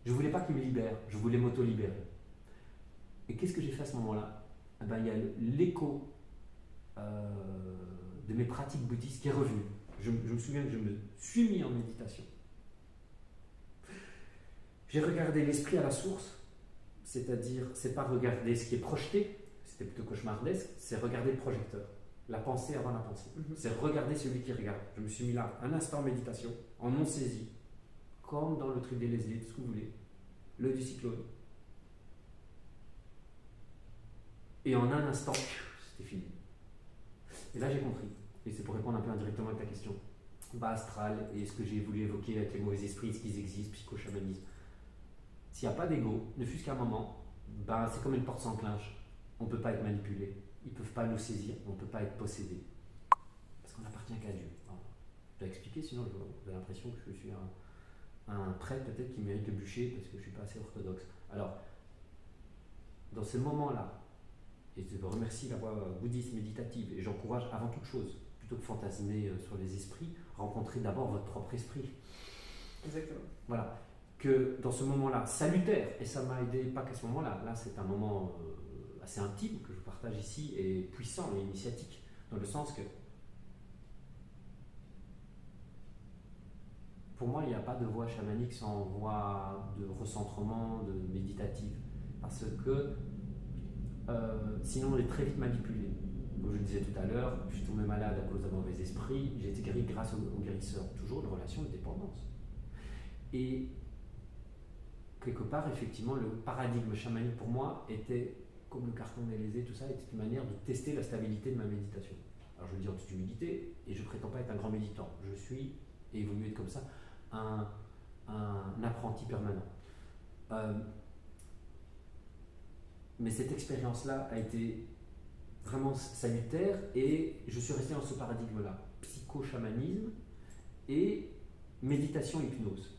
Je ne voulais pas qu'il me libère, je voulais m'auto-libérer. Et qu'est-ce que j'ai fait à ce moment-là? Il y a l'écho de mes pratiques bouddhistes qui est revenu. Je me souviens que je me suis mis en méditation. J'ai regardé l'esprit à la source, c'est-à-dire, c'est pas regarder ce qui est projeté, c'était plutôt cauchemardesque, c'est regarder le projecteur, la pensée avant la pensée. C'est regarder celui qui regarde. Je me suis mis là, un instant en méditation, en non saisi, comme dans le truc des Leslie, tout ce que vous voulez, l'œil du cyclone. Et en un instant, c'était fini. Et là j'ai compris, et c'est pour répondre un peu indirectement à ta question, bas astral et ce que j'ai voulu évoquer avec les mauvais esprits, ce qu'ils existent, psychochamanisme. S'il n'y a pas d'ego, ne fût-ce qu'un moment, c'est comme une porte sans clinche. On ne peut pas être manipulé, ils ne peuvent pas nous saisir, on ne peut pas être possédé. Parce qu'on n'appartient qu'à Dieu. Alors, je dois expliquer, sinon j'ai l'impression que je suis un prêtre peut-être qui mérite le bûcher parce que je ne suis pas assez orthodoxe. Alors, dans ce moment-là, et je remercie la voie bouddhiste méditative, et j'encourage avant toute chose, plutôt que fantasmer sur les esprits, rencontrer d'abord votre propre esprit. Exactement. Voilà. Que dans ce moment-là, salutaire, et ça m'a aidé, pas qu'à ce moment-là, là c'est un moment assez intime que je partage ici, et puissant et initiatique, dans le sens que pour moi il n'y a pas de voie chamanique sans voie de recentrement, de méditative, parce que sinon on est très vite manipulé. Comme je le disais tout à l'heure, je suis tombé malade à cause d'un mauvais esprit, j'ai été guéri grâce au guérisseur, toujours une relation de dépendance. Et quelque part, effectivement, le paradigme chamanique pour moi était, comme le carton d'Élysée, tout ça, était une manière de tester la stabilité de ma méditation. Alors je le dis en toute humilité, et je ne prétends pas être un grand méditant. Je suis, et il vaut mieux être comme ça, un apprenti permanent. Mais cette expérience-là a été vraiment salutaire, et je suis resté dans ce paradigme-là. Psycho-chamanisme et méditation-hypnose.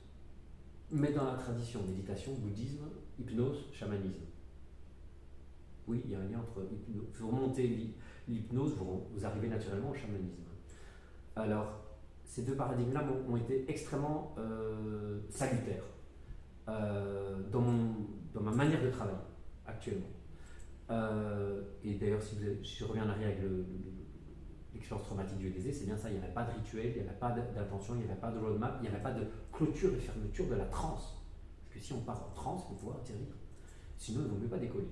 Mais dans la tradition, méditation, bouddhisme, hypnose, chamanisme. Oui, il y a un lien entre hypnose. Vous remontez l'hypnose, vous arrivez naturellement au chamanisme. Alors, ces deux paradigmes-là ont été extrêmement salutaires dans ma manière de travailler actuellement. Et d'ailleurs, si je reviens en arrière avec l'expérience traumatique du Élysée, c'est bien ça, il n'y avait pas de rituel, il n'y avait pas d'intention, il n'y avait pas de roadmap, il n'y avait pas de clôture et fermeture de la transe. Parce que si on part en transe, il faut pouvoir atterrir. Sinon, il ne vaut mieux pas décoller.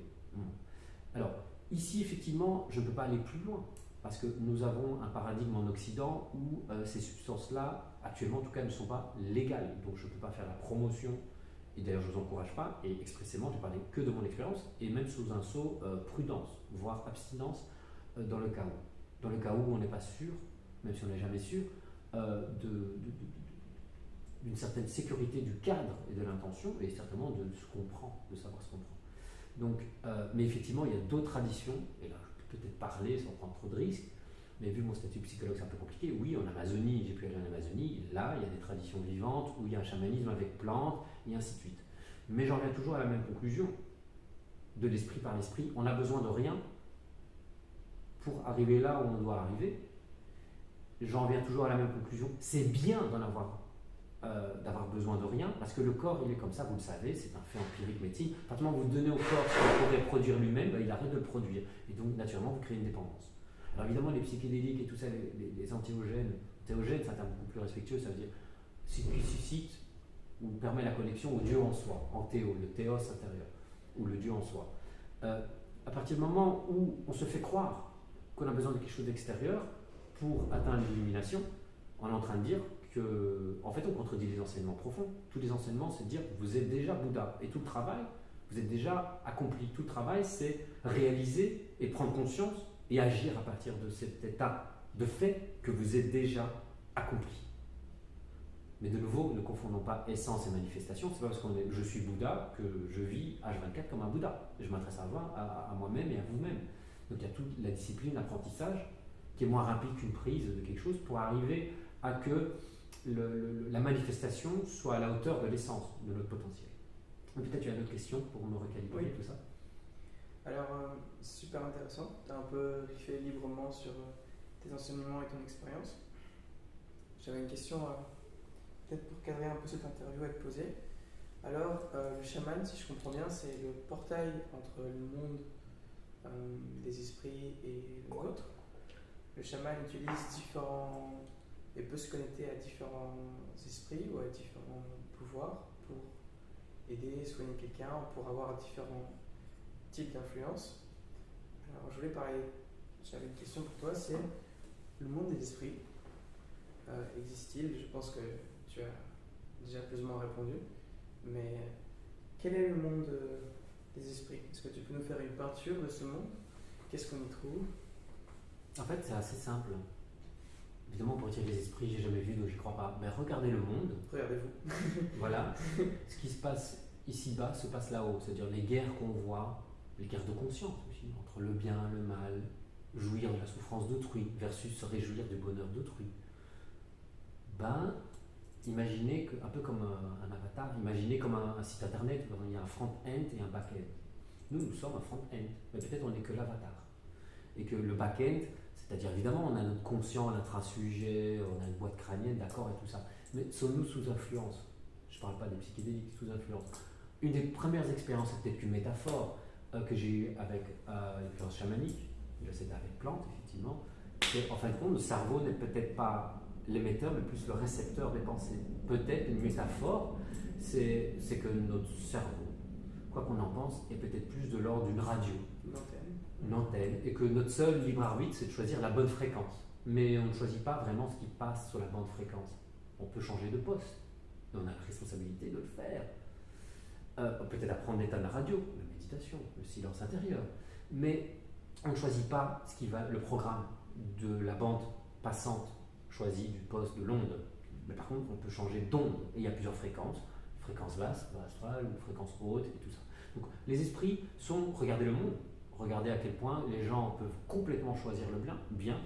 Alors, ici, effectivement, je ne peux pas aller plus loin. parce que nous avons un paradigme en Occident où ces substances-là, actuellement en tout cas, ne sont pas légales. Donc je ne peux pas faire la promotion, et d'ailleurs je ne vous encourage pas, et expressément je parlais que de mon expérience, et même sous un sceau prudence, voire abstinence, dans le cas où. Dans le cas où on n'est pas sûr, même si on n'est jamais sûr, d'une certaine sécurité du cadre et de l'intention, et certainement de ce qu'on prend, de savoir ce qu'on prend. Donc, mais effectivement, il y a d'autres traditions, et là je peux peut-être parler sans prendre trop de risques, mais vu mon statut psychologue c'est un peu compliqué, oui, en Amazonie, j'ai pu aller en Amazonie, là il y a des traditions vivantes, où il y a un chamanisme avec plantes, et ainsi de suite. Mais j'en reviens toujours à la même conclusion, de l'esprit par l'esprit, on n'a besoin de rien pour arriver là où on doit arriver. J'en reviens toujours à la même conclusion, c'est bien d'avoir besoin de rien, parce que le corps il est comme ça, vous le savez, c'est un fait empirique médecine. À partir du moment où vous donnez au corps ce qu'il pourrait produire lui-même, il arrête de le produire, et donc naturellement vous créez une dépendance. Alors évidemment les psychédéliques et tout ça, les antéogènes, c'est un terme beaucoup plus respectueux, ça veut dire ce qui suscite ou permet la connexion au Dieu en soi, antéo, le théos intérieur, ou le Dieu en soi. À partir du moment où on se fait croire qu'on a besoin de quelque chose d'extérieur pour atteindre l'illumination, on est en train de dire en fait, on contredit les enseignements profonds. Tous les enseignements, c'est de dire vous êtes déjà Bouddha. Et tout le travail, vous êtes déjà accompli. Tout le travail, c'est réaliser et prendre conscience et agir à partir de cet état de fait que vous êtes déjà accompli. Mais de nouveau, ne confondons pas essence et manifestation. C'est pas parce que je suis Bouddha que je vis H24 comme un Bouddha. Je m'adresse à moi-même et à vous-même. Donc il y a toute la discipline d'apprentissage qui est moins rapide qu'une prise de quelque chose pour arriver à que la manifestation soit à la hauteur de l'essence de notre potentiel. Peut-être tu as une autre question pour me recalibrer tout ça. Alors, c'est super intéressant. Tu as un peu riffé librement sur tes enseignements et ton expérience. J'avais une question, peut-être pour cadrer un peu cette interview à te poser. Alors, le chaman, si je comprends bien, c'est le portail entre le monde des esprits et le nôtre. Le chaman utilise différents et peut se connecter à différents esprits ou à différents pouvoirs pour aider, soigner quelqu'un, pour avoir différents types d'influence. Alors je voulais parler, j'avais une question pour toi, c'est le monde des esprits, existe-t-il? Je pense que tu as déjà plus ou moins répondu, mais quel est le monde des esprits? Est-ce que tu peux nous faire une peinture de ce monde? Qu'est-ce qu'on y trouve? En fait, c'est assez simple. Évidemment, pour tirer les esprits, j'ai jamais vu, donc j'y crois pas. Mais regardez le monde. Regardez-vous. Voilà. Ce qui se passe ici-bas se passe là-haut. C'est-à-dire les guerres qu'on voit, les guerres de conscience aussi, entre le bien, le mal, jouir de la souffrance d'autrui versus se réjouir du bonheur d'autrui. Imaginez un peu comme un avatar, imaginez comme un site internet où il y a un front-end et un back-end. Nous sommes un front-end, mais peut-être on n'est que l'avatar. Et que le back-end, c'est-à-dire évidemment on a notre conscient, notre insujet, on a une boîte crânienne, d'accord, et tout ça. Mais sommes-nous sous influence? Je ne parle pas des psychédéliques, sous influence. Une des premières expériences, c'est peut-être qu'une métaphore que j'ai eue avec l'expérience chamanique, c'était avec plantes, effectivement, c'est en fin de compte, le cerveau n'est peut-être pas l'émetteur, mais plus le récepteur des pensées. Peut-être une métaphore, c'est que notre cerveau, quoi qu'on en pense, est peut-être plus de l'ordre d'une radio, une antenne, et que notre seul libre arbitre, c'est de choisir la bonne fréquence. Mais on ne choisit pas vraiment ce qui passe sur la bonne fréquence. On peut changer de poste, mais on a la responsabilité de le faire. Peut-être apprendre l'état de la radio, la méditation, le silence intérieur. Mais on ne choisit pas le programme de la bande passante choisie du poste de l'onde. Mais par contre, on peut changer d'onde. Et il y a plusieurs fréquences. Fréquence basse, astrale, ou fréquence haute, et tout ça. Donc les esprits sont, regardez le monde, regardez à quel point les gens peuvent complètement choisir le bien,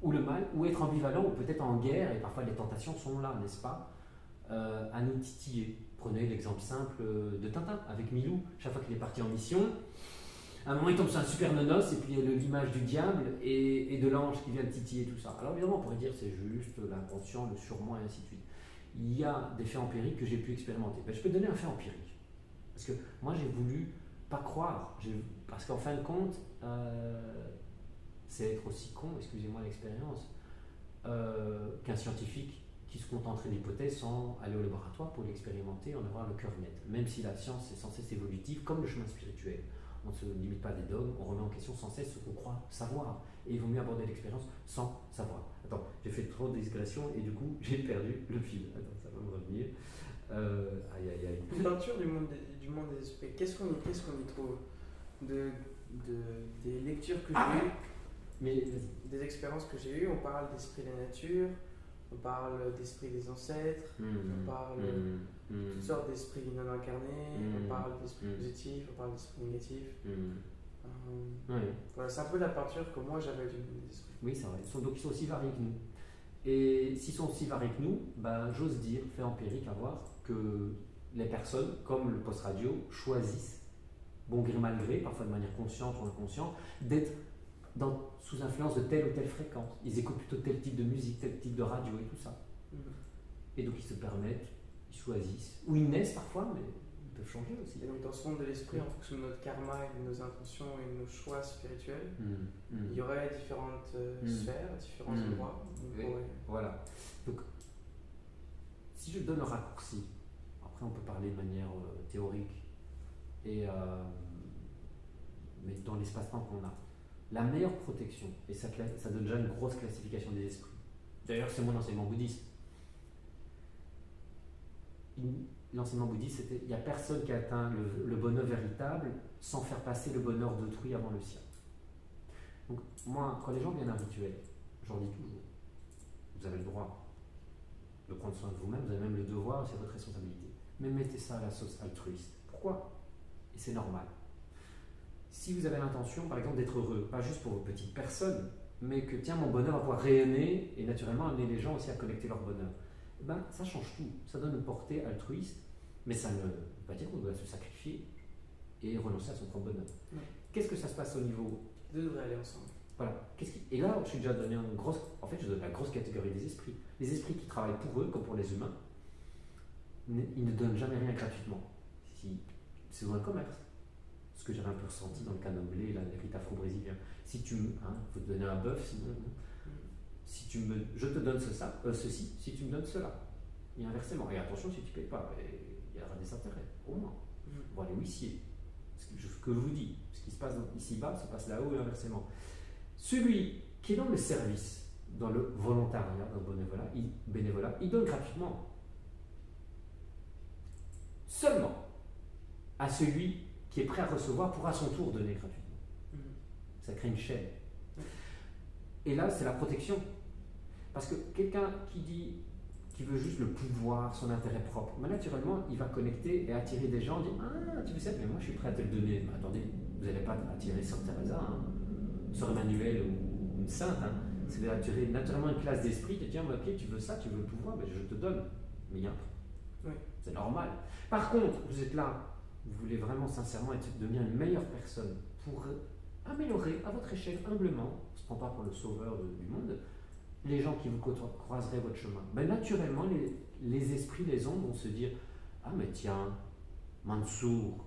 ou le mal, ou être ambivalent, ou peut-être en guerre, et parfois les tentations sont là, n'est-ce pas, à nous titiller. Prenez l'exemple simple de Tintin, avec Milou. Chaque fois qu'il est parti en mission, à un moment il tombe sur un super nonos, et puis il y a l'image du diable et de l'ange qui vient titiller tout ça. Alors évidemment, on pourrait dire c'est juste l'inconscient, le surmoi, et ainsi de suite. Il y a des faits empiriques que j'ai pu expérimenter. Je peux donner un fait empirique. Parce que moi, j'ai voulu pas croire. Parce qu'en fin de compte, c'est être aussi con, excusez-moi l'expérience, qu'un scientifique qui se contenterait d'hypothèses sans aller au laboratoire pour l'expérimenter, en avoir le cœur net. Même si la science est sans cesse évolutive, comme le chemin spirituel. on ne se limite pas à des dogmes, on remet en question sans cesse ce qu'on croit savoir. Et il vaut mieux aborder l'expérience sans savoir. Attends, j'ai fait trop de digressions et du coup, j'ai perdu le fil. Attends, ça va me revenir. Aïe, aïe, aïe. Une peinture du monde des esprits, qu'est-ce qu'on y trouve des lectures que j'ai eues, Mais des expériences que j'ai eues, on parle d'esprit de la nature, on parle d'esprit des ancêtres, on parle de toutes sortes d'esprits non incarnés, on parle d'esprit positif, on parle d'esprit négatif. Voilà, c'est un peu la peinture que moi j'avais du monde des esprits. Oui, c'est vrai. Donc ils sont aussi variés que nous. Et s'ils sont aussi variés que nous, ben, j'ose dire, fait empirique à voir, que les personnes, comme le post-radio, choisissent, bon gré mal gré, parfois de manière consciente ou inconsciente, d'être sous influence de telle ou telle fréquence. Ils écoutent plutôt tel type de musique, tel type de radio et tout ça. Et donc ils se permettent, ils choisissent, ou ils naissent parfois, mais ils peuvent changer aussi. Et donc dans ce monde de l'esprit, en fonction de notre karma et de nos intentions et de nos choix spirituels, il y aurait différentes sphères, différents endroits. Oui, voilà. Donc, si je donne un raccourci, après on peut parler de manière théorique, mais dans l'espace-temps qu'on a, la meilleure protection, et ça donne déjà une grosse classification des esprits. D'ailleurs, c'est mon enseignement bouddhiste. L'enseignement bouddhiste, c'était il n'y a personne qui atteint le bonheur véritable sans faire passer le bonheur d'autrui avant le sien. Donc, moi, quand les gens viennent à un rituel, je leur dis toujours, vous avez le droit de prendre soin de vous-même, vous avez même le devoir, c'est votre responsabilité. Mais mettez ça à la sauce altruiste. Pourquoi ? Et c'est normal. Si vous avez l'intention, par exemple, d'être heureux, pas juste pour vos petites personnes, mais que tiens, mon bonheur va pouvoir rayonner et naturellement amener les gens aussi à connecter leur bonheur, eh ben, ça change tout. Ça donne une portée altruiste, mais ça ne veut pas dire qu'on doit se sacrifier et renoncer à son propre bonheur. Ouais. Qu'est-ce que ça se passe au niveau... Les deux devraient aller ensemble. Voilà. Et là, je suis déjà donné une grosse... En fait, je donne la grosse catégorie des esprits. Les esprits qui travaillent pour eux, comme pour les humains, ils ne donnent jamais rien gratuitement. C'est dans le commerce. Ce que j'avais un peu ressenti dans le candomblé, les rites afro-brésiliens. Si tu me... faut te donner un bœuf, sinon... Si je te donne ceci, si tu me donnes cela. Et inversement. Et attention, si tu ne payes pas, il y aura des intérêts, au moins. Voir les huissiers. Ce que je vous dis, ce qui se passe ici-bas se passe là-haut et inversement. Celui qui est dans le service, dans le volontariat, dans le bénévolat, il donne gratuitement. Seulement à celui qui est prêt à recevoir pourra à son tour donner gratuitement. Ça crée une chaîne. Et là, c'est la protection. Parce que quelqu'un qui veut juste le pouvoir, son intérêt propre, mais naturellement, il va connecter et attirer des gens, dire ah, tu veux ça, mais moi je suis prêt à te le donner. Mais attendez, vous n'allez pas attirer Sœur Teresa, Sœur Emmanuel ou une sainte. C'est d'attirer naturellement une classe d'esprit, de dire ok, tu veux ça, tu veux le pouvoir, mais je te donne. Mais il y a un prix. Oui. C'est normal. Par contre, vous êtes là, vous voulez vraiment sincèrement devenir une meilleure personne pour améliorer à votre échelle humblement, on ne se prend pas pour le sauveur du monde, les gens qui vous croiseraient votre chemin. Ben, naturellement, les esprits, les ondes vont se dire ah mais tiens, Mansour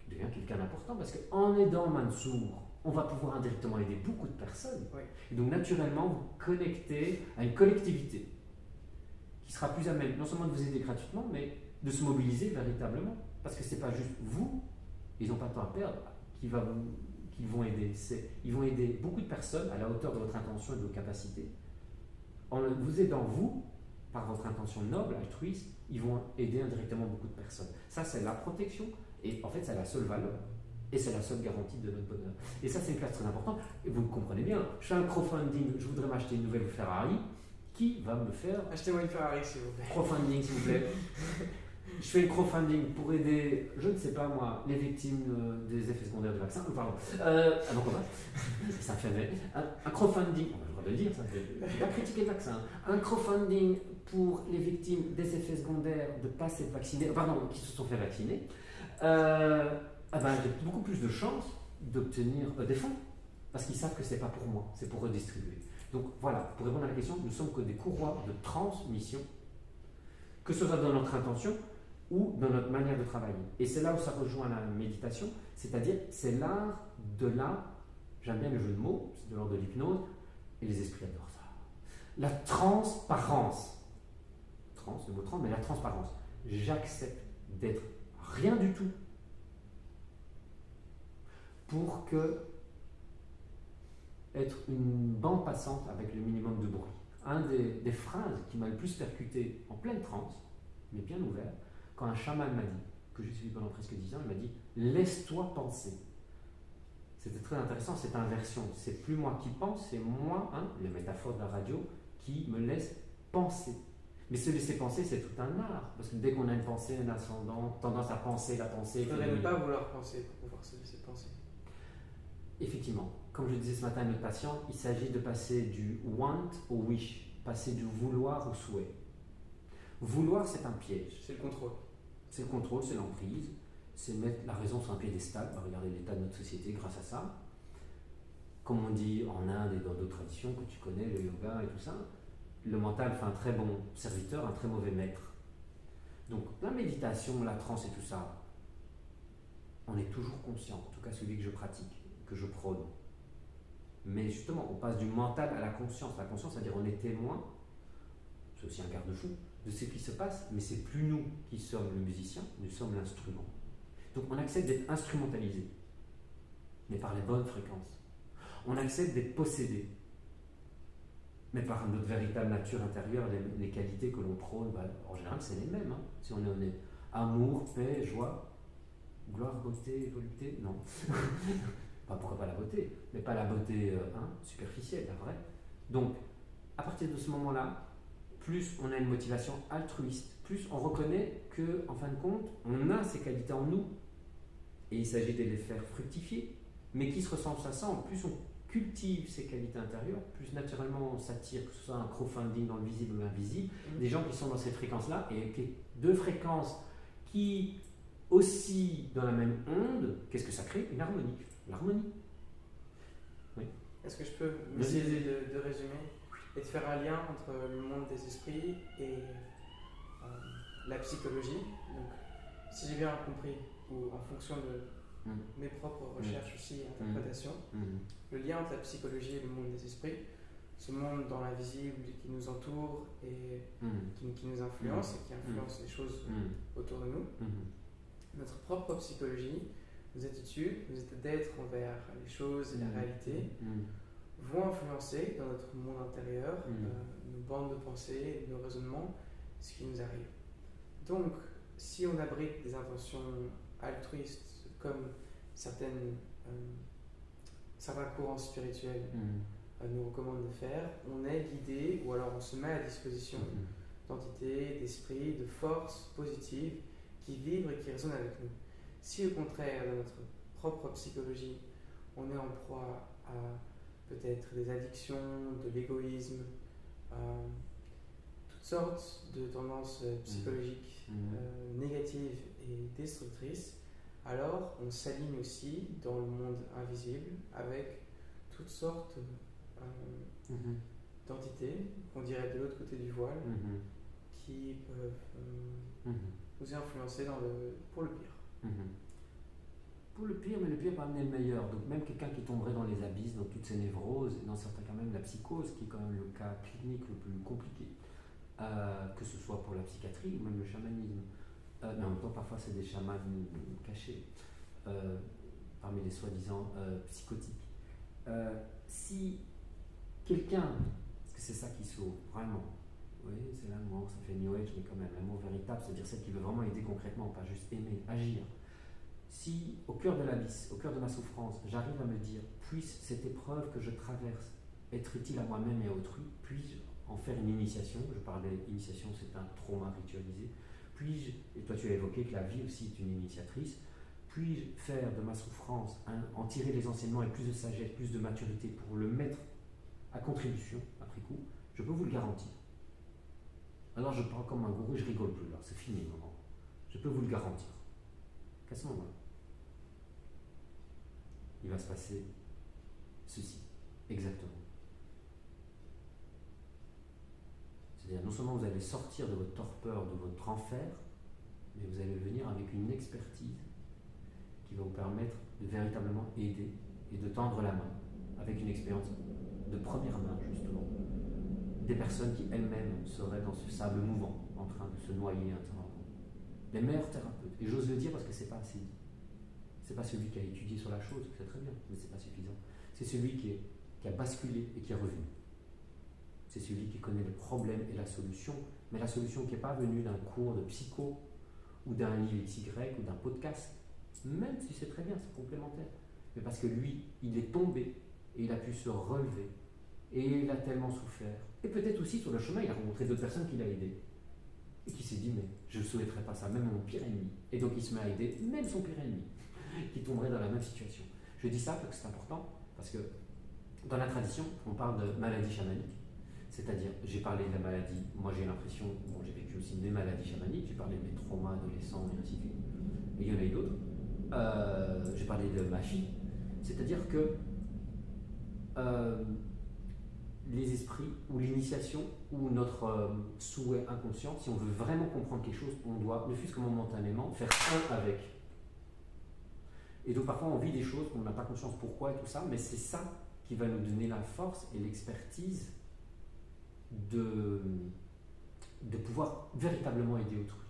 devient quelqu'un d'important parce qu'en aidant Mansour, on va pouvoir indirectement aider beaucoup de personnes. Oui. Et donc naturellement, vous connectez à une collectivité qui sera plus à même non seulement de vous aider gratuitement, mais de se mobiliser véritablement. Parce que ce n'est pas juste vous, ils n'ont pas de temps à perdre, qu'ils vont aider. Ils vont aider beaucoup de personnes à la hauteur de votre intention et de vos capacités. En vous aidant, vous, par votre intention noble, altruiste, ils vont aider indirectement beaucoup de personnes. Ça, c'est la protection. Et en fait, c'est la seule valeur. Et c'est la seule garantie de notre bonheur. Et ça, c'est une classe très importante. Et vous le comprenez bien. Je fais un crowdfunding, je voudrais m'acheter une nouvelle Ferrari. Qui va me faire... Achetez-moi une Ferrari, s'il vous plaît. Crowdfunding, s'il vous plaît. Je fais un crowdfunding pour aider, je ne sais pas moi, les victimes des effets secondaires du vaccin. Pardon. Non, comment ça fait un crowdfunding, on a le droit de le dire, ça fait pas critiquer le vaccin. Un crowdfunding pour les victimes des effets secondaires de ne pas s'être vaccinés, pardon, qui se sont fait vacciner. J'ai beaucoup plus de chances d'obtenir des fonds parce qu'ils savent que ce n'est pas pour moi, c'est pour redistribuer. Donc voilà, pour répondre à la question, nous sommes que des courroies de transmission, que ce soit dans notre intention ou dans notre manière de travailler. Et c'est là où ça rejoint la méditation, c'est-à-dire c'est l'art de j'aime bien le jeu de mots, c'est de l'ordre de l'hypnose, et les esprits adorent ça. La transparence. Le mot trans, mais la transparence. J'accepte d'être rien du tout. pour que être une bande passante avec le minimum de bruit. Un des phrases qui m'a le plus percuté en pleine transe, mais bien ouvert, quand un chaman m'a dit, que j'ai suivi pendant presque 10 ans, il m'a dit « laisse-toi penser ». C'était très intéressant, cette inversion. C'est plus moi qui pense, c'est moi, les métaphores de la radio, qui me laisse penser. Mais se laisser penser, c'est tout un art. Parce que dès qu'on a une pensée, un ascendant, tendance à penser la pensée. Il faudrait ne pas vouloir penser pour pouvoir se laisser penser. Effectivement. Comme je disais ce matin à notre patient, il s'agit de passer du want au wish, passer du vouloir au souhait. Vouloir, c'est un piège. C'est le contrôle. C'est le contrôle, c'est l'emprise, c'est mettre la raison sur un piédestal. Regardez l'état de notre société grâce à ça. Comme on dit en Inde et dans d'autres traditions que tu connais, le yoga et tout ça, le mental fait un très bon serviteur, un très mauvais maître. Donc la méditation, la transe et tout ça, on est toujours conscient, en tout cas celui que je pratique, que je prône. Mais justement, on passe du mental à la conscience. La conscience, c'est-à-dire on est témoin, c'est aussi un garde-fou, de ce qui se passe, mais c'est plus nous qui sommes le musicien, nous sommes l'instrument. Donc on accepte d'être instrumentalisé, mais par les bonnes fréquences. On accepte d'être possédé, mais par notre véritable nature intérieure, les qualités que l'on prône, en général c'est les mêmes. Si on est honnête, amour, paix, joie, gloire, beauté, volupté, non. Pourquoi pas la beauté, mais pas la beauté superficielle, la vraie. Donc, à partir de ce moment-là, plus on a une motivation altruiste, plus on reconnaît que, en fin de compte, on a ces qualités en nous, et il s'agit de les faire fructifier, mais qui se ressemblent à ça, plus on cultive ces qualités intérieures, plus naturellement on s'attire, que ce soit un crowdfunding dans le visible ou l'invisible, des gens qui sont dans ces fréquences-là, et deux fréquences qui oscillent dans la même onde, qu'est-ce que ça crée? Une harmonie. L'harmonie. Oui. Est-ce que je peux essayer de résumer et de faire un lien entre le monde des esprits et la psychologie? Donc, si j'ai bien compris, ou en fonction de mes propres recherches aussi et interprétations, le lien entre la psychologie et le monde des esprits, ce monde dans l'invisible qui nous entoure et qui nous influence et qui influence les choses autour de nous, notre propre psychologie, nos attitudes, nos états d'être envers les choses et la réalité vont influencer dans notre monde intérieur nos bandes de pensée, nos raisonnements, ce qui nous arrive. Donc, si on abrite des intentions altruistes comme certains courants spirituels nous recommandent de faire, on est guidé ou alors on se met à disposition d'entités, d'esprits, de forces positives qui vibrent et qui résonnent avec nous. Si au contraire, dans notre propre psychologie, on est en proie à peut-être des addictions, de l'égoïsme, toutes sortes de tendances psychologiques négatives et destructrices, alors on s'aligne aussi dans le monde invisible avec toutes sortes d'entités, qu'on dirait de l'autre côté du voile, qui peuvent nous influencer pour le pire. Pour le pire, mais le pire va amener le meilleur. Donc même quelqu'un qui tomberait dans les abysses, dans toutes ces névroses, et dans certains cas même la psychose, qui est quand même le cas clinique le plus compliqué, que ce soit pour la psychiatrie ou même le chamanisme. Mais en même temps, parfois c'est des chamans cachés, parmi les soi-disant psychotiques. Si quelqu'un, parce que c'est ça qui sauve, vraiment, oui, c'est l'amour, ça fait New Age, mais quand même, l'amour véritable, c'est-à-dire celle qui veut vraiment aider concrètement, pas juste aimer, agir. Si, au cœur de l'abysse, au cœur de ma souffrance, j'arrive à me dire, puisse cette épreuve que je traverse être utile à moi-même et à autrui, puis-je en faire une initiation? Je parlais d'initiation, c'est un trauma ritualisé. Puis-je, et toi tu as évoqué que la vie aussi est une initiatrice, puis-je faire de ma souffrance, en tirer les enseignements avec plus de sagesse, plus de maturité pour le mettre à contribution, après coup? Je peux vous le garantir. Alors je parle comme un gourou et je rigole plus là, c'est fini le moment. Je peux vous le garantir. Qu'à ce moment-là, il va se passer ceci, exactement. C'est-à-dire non seulement vous allez sortir de votre torpeur, de votre enfer, mais vous allez venir avec une expertise qui va vous permettre de véritablement aider et de tendre la main avec une expérience de première main, justement. Des personnes qui elles-mêmes seraient dans ce sable mouvant, en train de se noyer intérieurement. Les meilleurs thérapeutes, et j'ose le dire parce que c'est pas assez dit. c'est pas celui qui a étudié sur la chose, c'est très bien, mais c'est pas suffisant. C'est celui qui a basculé et qui est revenu. C'est celui qui connaît le problème et la solution, mais la solution qui n'est pas venue d'un cours de psycho ou d'un livre XY ou d'un podcast, même si c'est très bien, c'est complémentaire. Mais parce que lui, il est tombé et il a pu se relever et il a tellement souffert. Et peut-être aussi sur le chemin, il a rencontré d'autres personnes qui l'ont aidé et qui s'est dit mais je ne souhaiterais pas ça, même mon pire ennemi. Et donc il se met à aider même son pire ennemi qui tomberait dans la même situation. Je dis ça parce que c'est important, parce que dans la tradition, on parle de maladie chamanique. C'est-à-dire, j'ai parlé de la maladie, moi j'ai l'impression, bon j'ai vécu aussi des maladies chamaniques, j'ai parlé de mes traumas adolescents et ainsi de suite, et il y en a eu d'autres. J'ai parlé de ma fille, c'est-à-dire que les esprits, ou l'initiation, ou notre souhait inconscient, si on veut vraiment comprendre quelque chose, on doit, ne fût-ce que momentanément, faire un avec. Et donc parfois on vit des choses, on n'a pas conscience pourquoi et tout ça, mais c'est ça qui va nous donner la force et l'expertise de pouvoir véritablement aider autrui.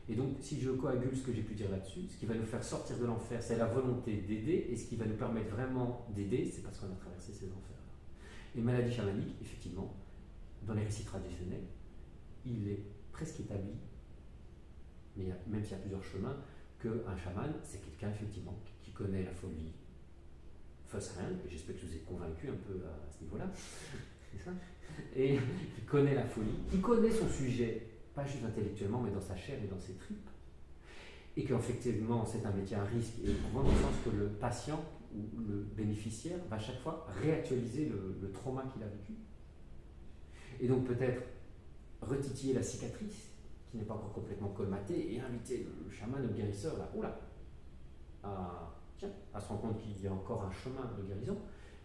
Et donc, si je coagule ce que j'ai pu dire là-dessus, ce qui va nous faire sortir de l'enfer, c'est la volonté d'aider, et ce qui va nous permettre vraiment d'aider, c'est parce qu'on a traversé ces enfers-là. Et maladie chamanique, effectivement, dans les récits traditionnels, il est presque établi, mais même s'il y a plusieurs chemins, qu'un chaman, c'est quelqu'un, effectivement, qui connaît la folie first hand, et j'espère que je vous ai convaincu un peu à ce niveau-là, c'est ça, et qui connaît la folie, qui connaît son sujet, pas juste intellectuellement, mais dans sa chair et dans ses tripes, et qu'effectivement c'est un métier à risque, et éprouvant dans le sens que le patient ou le bénéficiaire va chaque fois réactualiser le trauma qu'il a vécu. Et donc peut-être retitiller la cicatrice, qui n'est pas encore complètement colmatée, et inviter le chaman, le guérisseur, là, oula, à se rendre compte qu'il y a encore un chemin de guérison.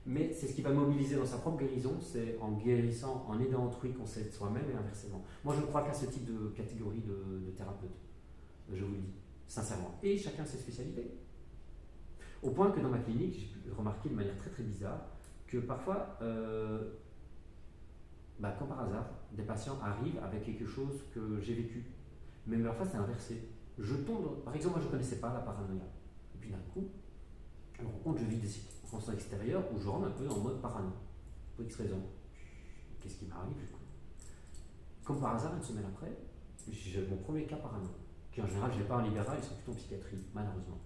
Mais c'est ce qui va mobiliser dans sa propre guérison, c'est en guérissant, en aidant autrui qu'on s'aide soi-même et inversement. Moi, je ne crois qu'à ce type de catégorie de thérapeute, je vous le dis, sincèrement. Et chacun ses spécialités. Au point que dans ma clinique, j'ai pu remarquer de manière très très bizarre que parfois, comme par hasard, des patients arrivent avec quelque chose que j'ai vécu. Mais parfois, c'est inversé. Je tombe, par exemple, moi je ne connaissais pas la paranoïa. Et puis d'un coup, je me rends compte, je vis des circonstances extérieures où je rentre un peu en mode parano. Pour X raison. Qu'est-ce qui m'arrive? Comme par hasard, une semaine après, j'ai mon premier cas parano, qui en général, je l'ai pas en libéral, ils sont plutôt en psychiatrie, malheureusement.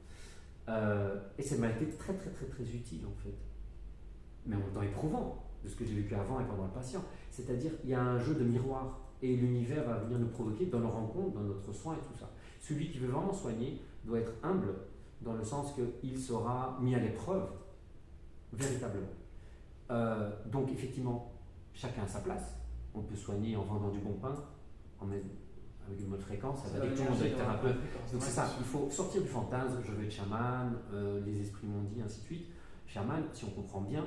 Et ça m'a été très très très très utile en fait. Mais en même temps éprouvant de ce que j'ai vécu avant et pendant le patient. C'est-à-dire, il y a un jeu de miroir et l'univers va venir nous provoquer dans nos rencontres, dans notre soin et tout ça. Celui qui veut vraiment soigner doit être humble dans le sens qu'il sera mis à l'épreuve véritablement. Donc effectivement, chacun a sa place. On peut soigner en vendant du bon pain, avec une bonne fréquence, ça va dire que tout le monde doit être thérapeute. Donc c'est ça, il faut sortir du fantasme, je veux être chaman, les esprits m'ont dit, ainsi de suite. Chaman, si on comprend bien,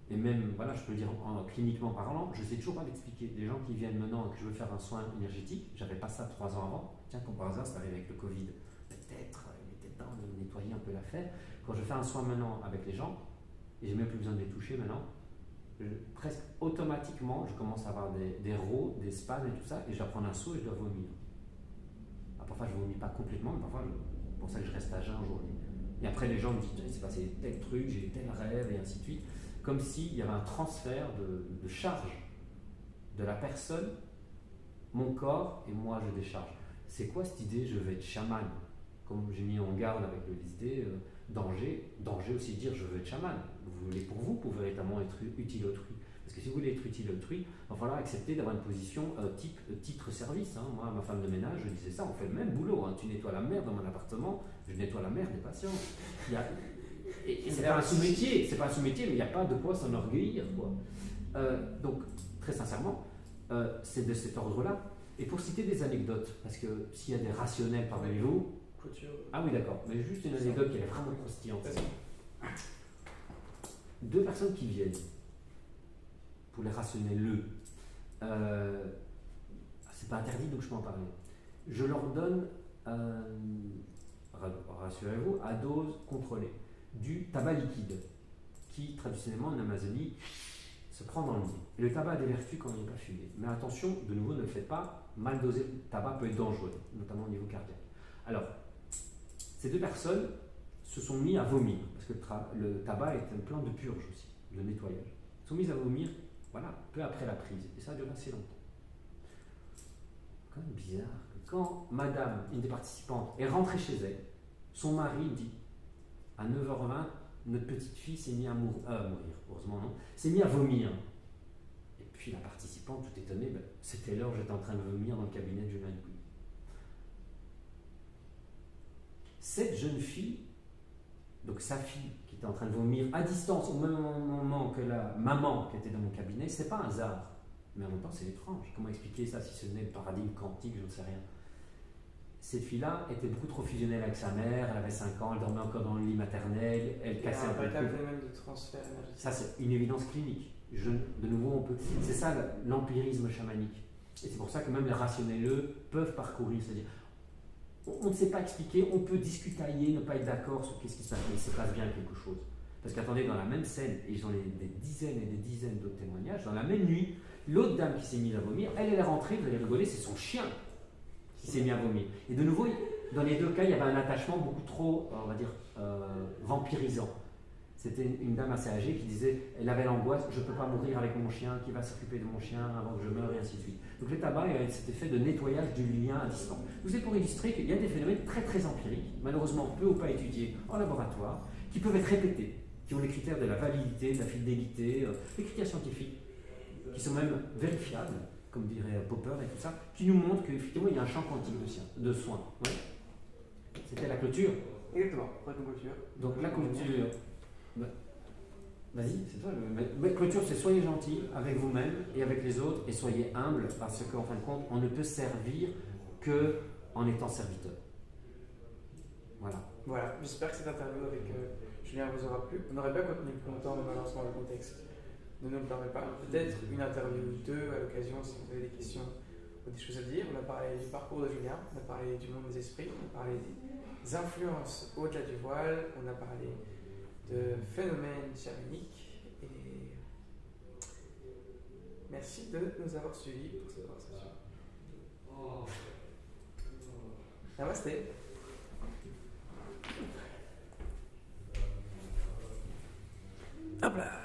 et même, voilà, je peux le dire cliniquement parlant, je ne sais toujours pas l'expliquer. Des gens qui viennent maintenant et que je veux faire un soin énergétique, j'avais pas ça 3 ans avant. Tiens, comme par hasard, ça arrive avec le Covid. Peut-être, il était temps de nettoyer un peu l'affaire. Quand je fais un soin maintenant avec les gens, et j'ai même plus besoin de les toucher maintenant, presque automatiquement, je commence à avoir des rots, des spasmes et tout ça, et je dois prendre un seau et je dois vomir. Alors, parfois, je ne vomis pas complètement, mais parfois, c'est pour ça que je reste à jeun aujourd'hui. Et après, les gens me disent, il s'est passé tel truc, j'ai eu tel rêve, et ainsi de suite. Comme s'il y avait un transfert de charge de la personne, mon corps, et moi, je décharge. C'est quoi cette idée, je vais être chaman? Comme j'ai mis en garde avec le LSD, danger aussi dire je veux être chaman. Vous voulez pour vous véritablement être utile autrui. Parce que si vous voulez être utile autrui, il va falloir accepter d'avoir une position type titre-service. Hein. Moi, ma femme de ménage, je disais ça, on fait le même boulot. Hein. Tu nettoies la mer dans mon appartement, je nettoie la mer des patients. Et c'est pas un sous-métier, mais il n'y a pas de quoi s'enorgueillir. Donc, très sincèrement, c'est de cet ordre-là. Et pour citer des anecdotes, parce que s'il y a des rationnels parmi vous, ah oui, d'accord, mais juste une anecdote qui est vraiment croustillante. 2 personnes qui viennent, pour les rationnels, c'est pas interdit donc je peux en parler. Je leur donne, rassurez-vous, à dose contrôlée, du tabac liquide, qui traditionnellement en Amazonie se prend dans le nez. Et le tabac a des vertus quand il n'est pas fumé. Mais attention, de nouveau, ne le faites pas, mal dosé, le tabac peut être dangereux, notamment au niveau cardiaque. Alors, ces 2 personnes se sont mis à vomir, parce que le tabac est un plan de purge aussi, de nettoyage. Ils se sont mis à vomir, voilà, peu après la prise. Et ça a duré assez longtemps. C'est quand même bizarre que quand madame, une des participantes, est rentrée chez elle, son mari dit à 9h20, notre petite fille s'est mise à mourir, heureusement non, s'est mise à vomir. Et puis la participante, tout étonnée, c'était l'heure où j'étais en train de vomir dans le cabinet de Julien Dupuis. Cette jeune fille, donc sa fille qui était en train de vomir à distance au même moment que la maman qui était dans mon cabinet, c'est pas un hasard. Mais en même temps, c'est étrange. Comment expliquer ça si ce n'est le paradigme quantique, je ne sais rien. Cette fille-là était beaucoup trop fusionnelle avec sa mère, elle avait 5 ans, elle dormait encore dans le lit maternel, elle cassait un peu le cou. Phénomène de transfert énergétique. Ça, c'est une évidence clinique. De nouveau, c'est ça l'empirisme chamanique. Et c'est pour ça que même les rationnels peuvent parcourir, c'est-à-dire on ne sait pas expliquer, on peut discutailler, ne pas être d'accord sur qu'est-ce qui se passe, mais il se passe bien quelque chose. Parce qu'attendez, dans la même scène, et j'en ai des dizaines et des dizaines d'autres témoignages, dans la même nuit, l'autre dame qui s'est mise à vomir, elle est rentrée, vous allez rigoler, c'est son chien qui s'est mis à vomir. Et de nouveau, dans les deux cas, il y avait un attachement beaucoup trop, on va dire, vampirisant. C'était une dame assez âgée qui disait, elle avait l'angoisse, je ne peux pas mourir avec mon chien, qui va s'occuper de mon chien avant que je meure, et ainsi de suite. Donc le tabac a cet effet de nettoyage du lien à distance. C'est pour illustrer qu'il y a des phénomènes très très empiriques, malheureusement peu ou pas étudiés en laboratoire, qui peuvent être répétés, qui ont les critères de la validité, de la fidélité, les critères scientifiques, qui sont même vérifiables, comme dirait Popper et tout ça, qui nous montrent qu'effectivement il y a un champ quantique de soins. Ouais. C'était la clôture. Exactement, clôture. Donc la clôture. Vas-y, c'est toi. La clôture, c'est soyez gentil avec vous-même et avec les autres et soyez humble parce qu'en fin de compte, on ne peut servir qu'en étant serviteur. Voilà. Voilà, j'espère que cette interview avec Julien vous aura plu. On aurait bien continué plus longtemps, mais malheureusement le contexte ne nous le permet pas. Peut-être une interview ou deux à l'occasion si vous avez des questions ou des choses à dire. On a parlé du parcours de Julien, on a parlé du monde des esprits, on a parlé des influences au-delà du voile, on a parlé de phénomènes chamaniques et merci de nous avoir suivis pour cette conversation. Namasté. Hop là.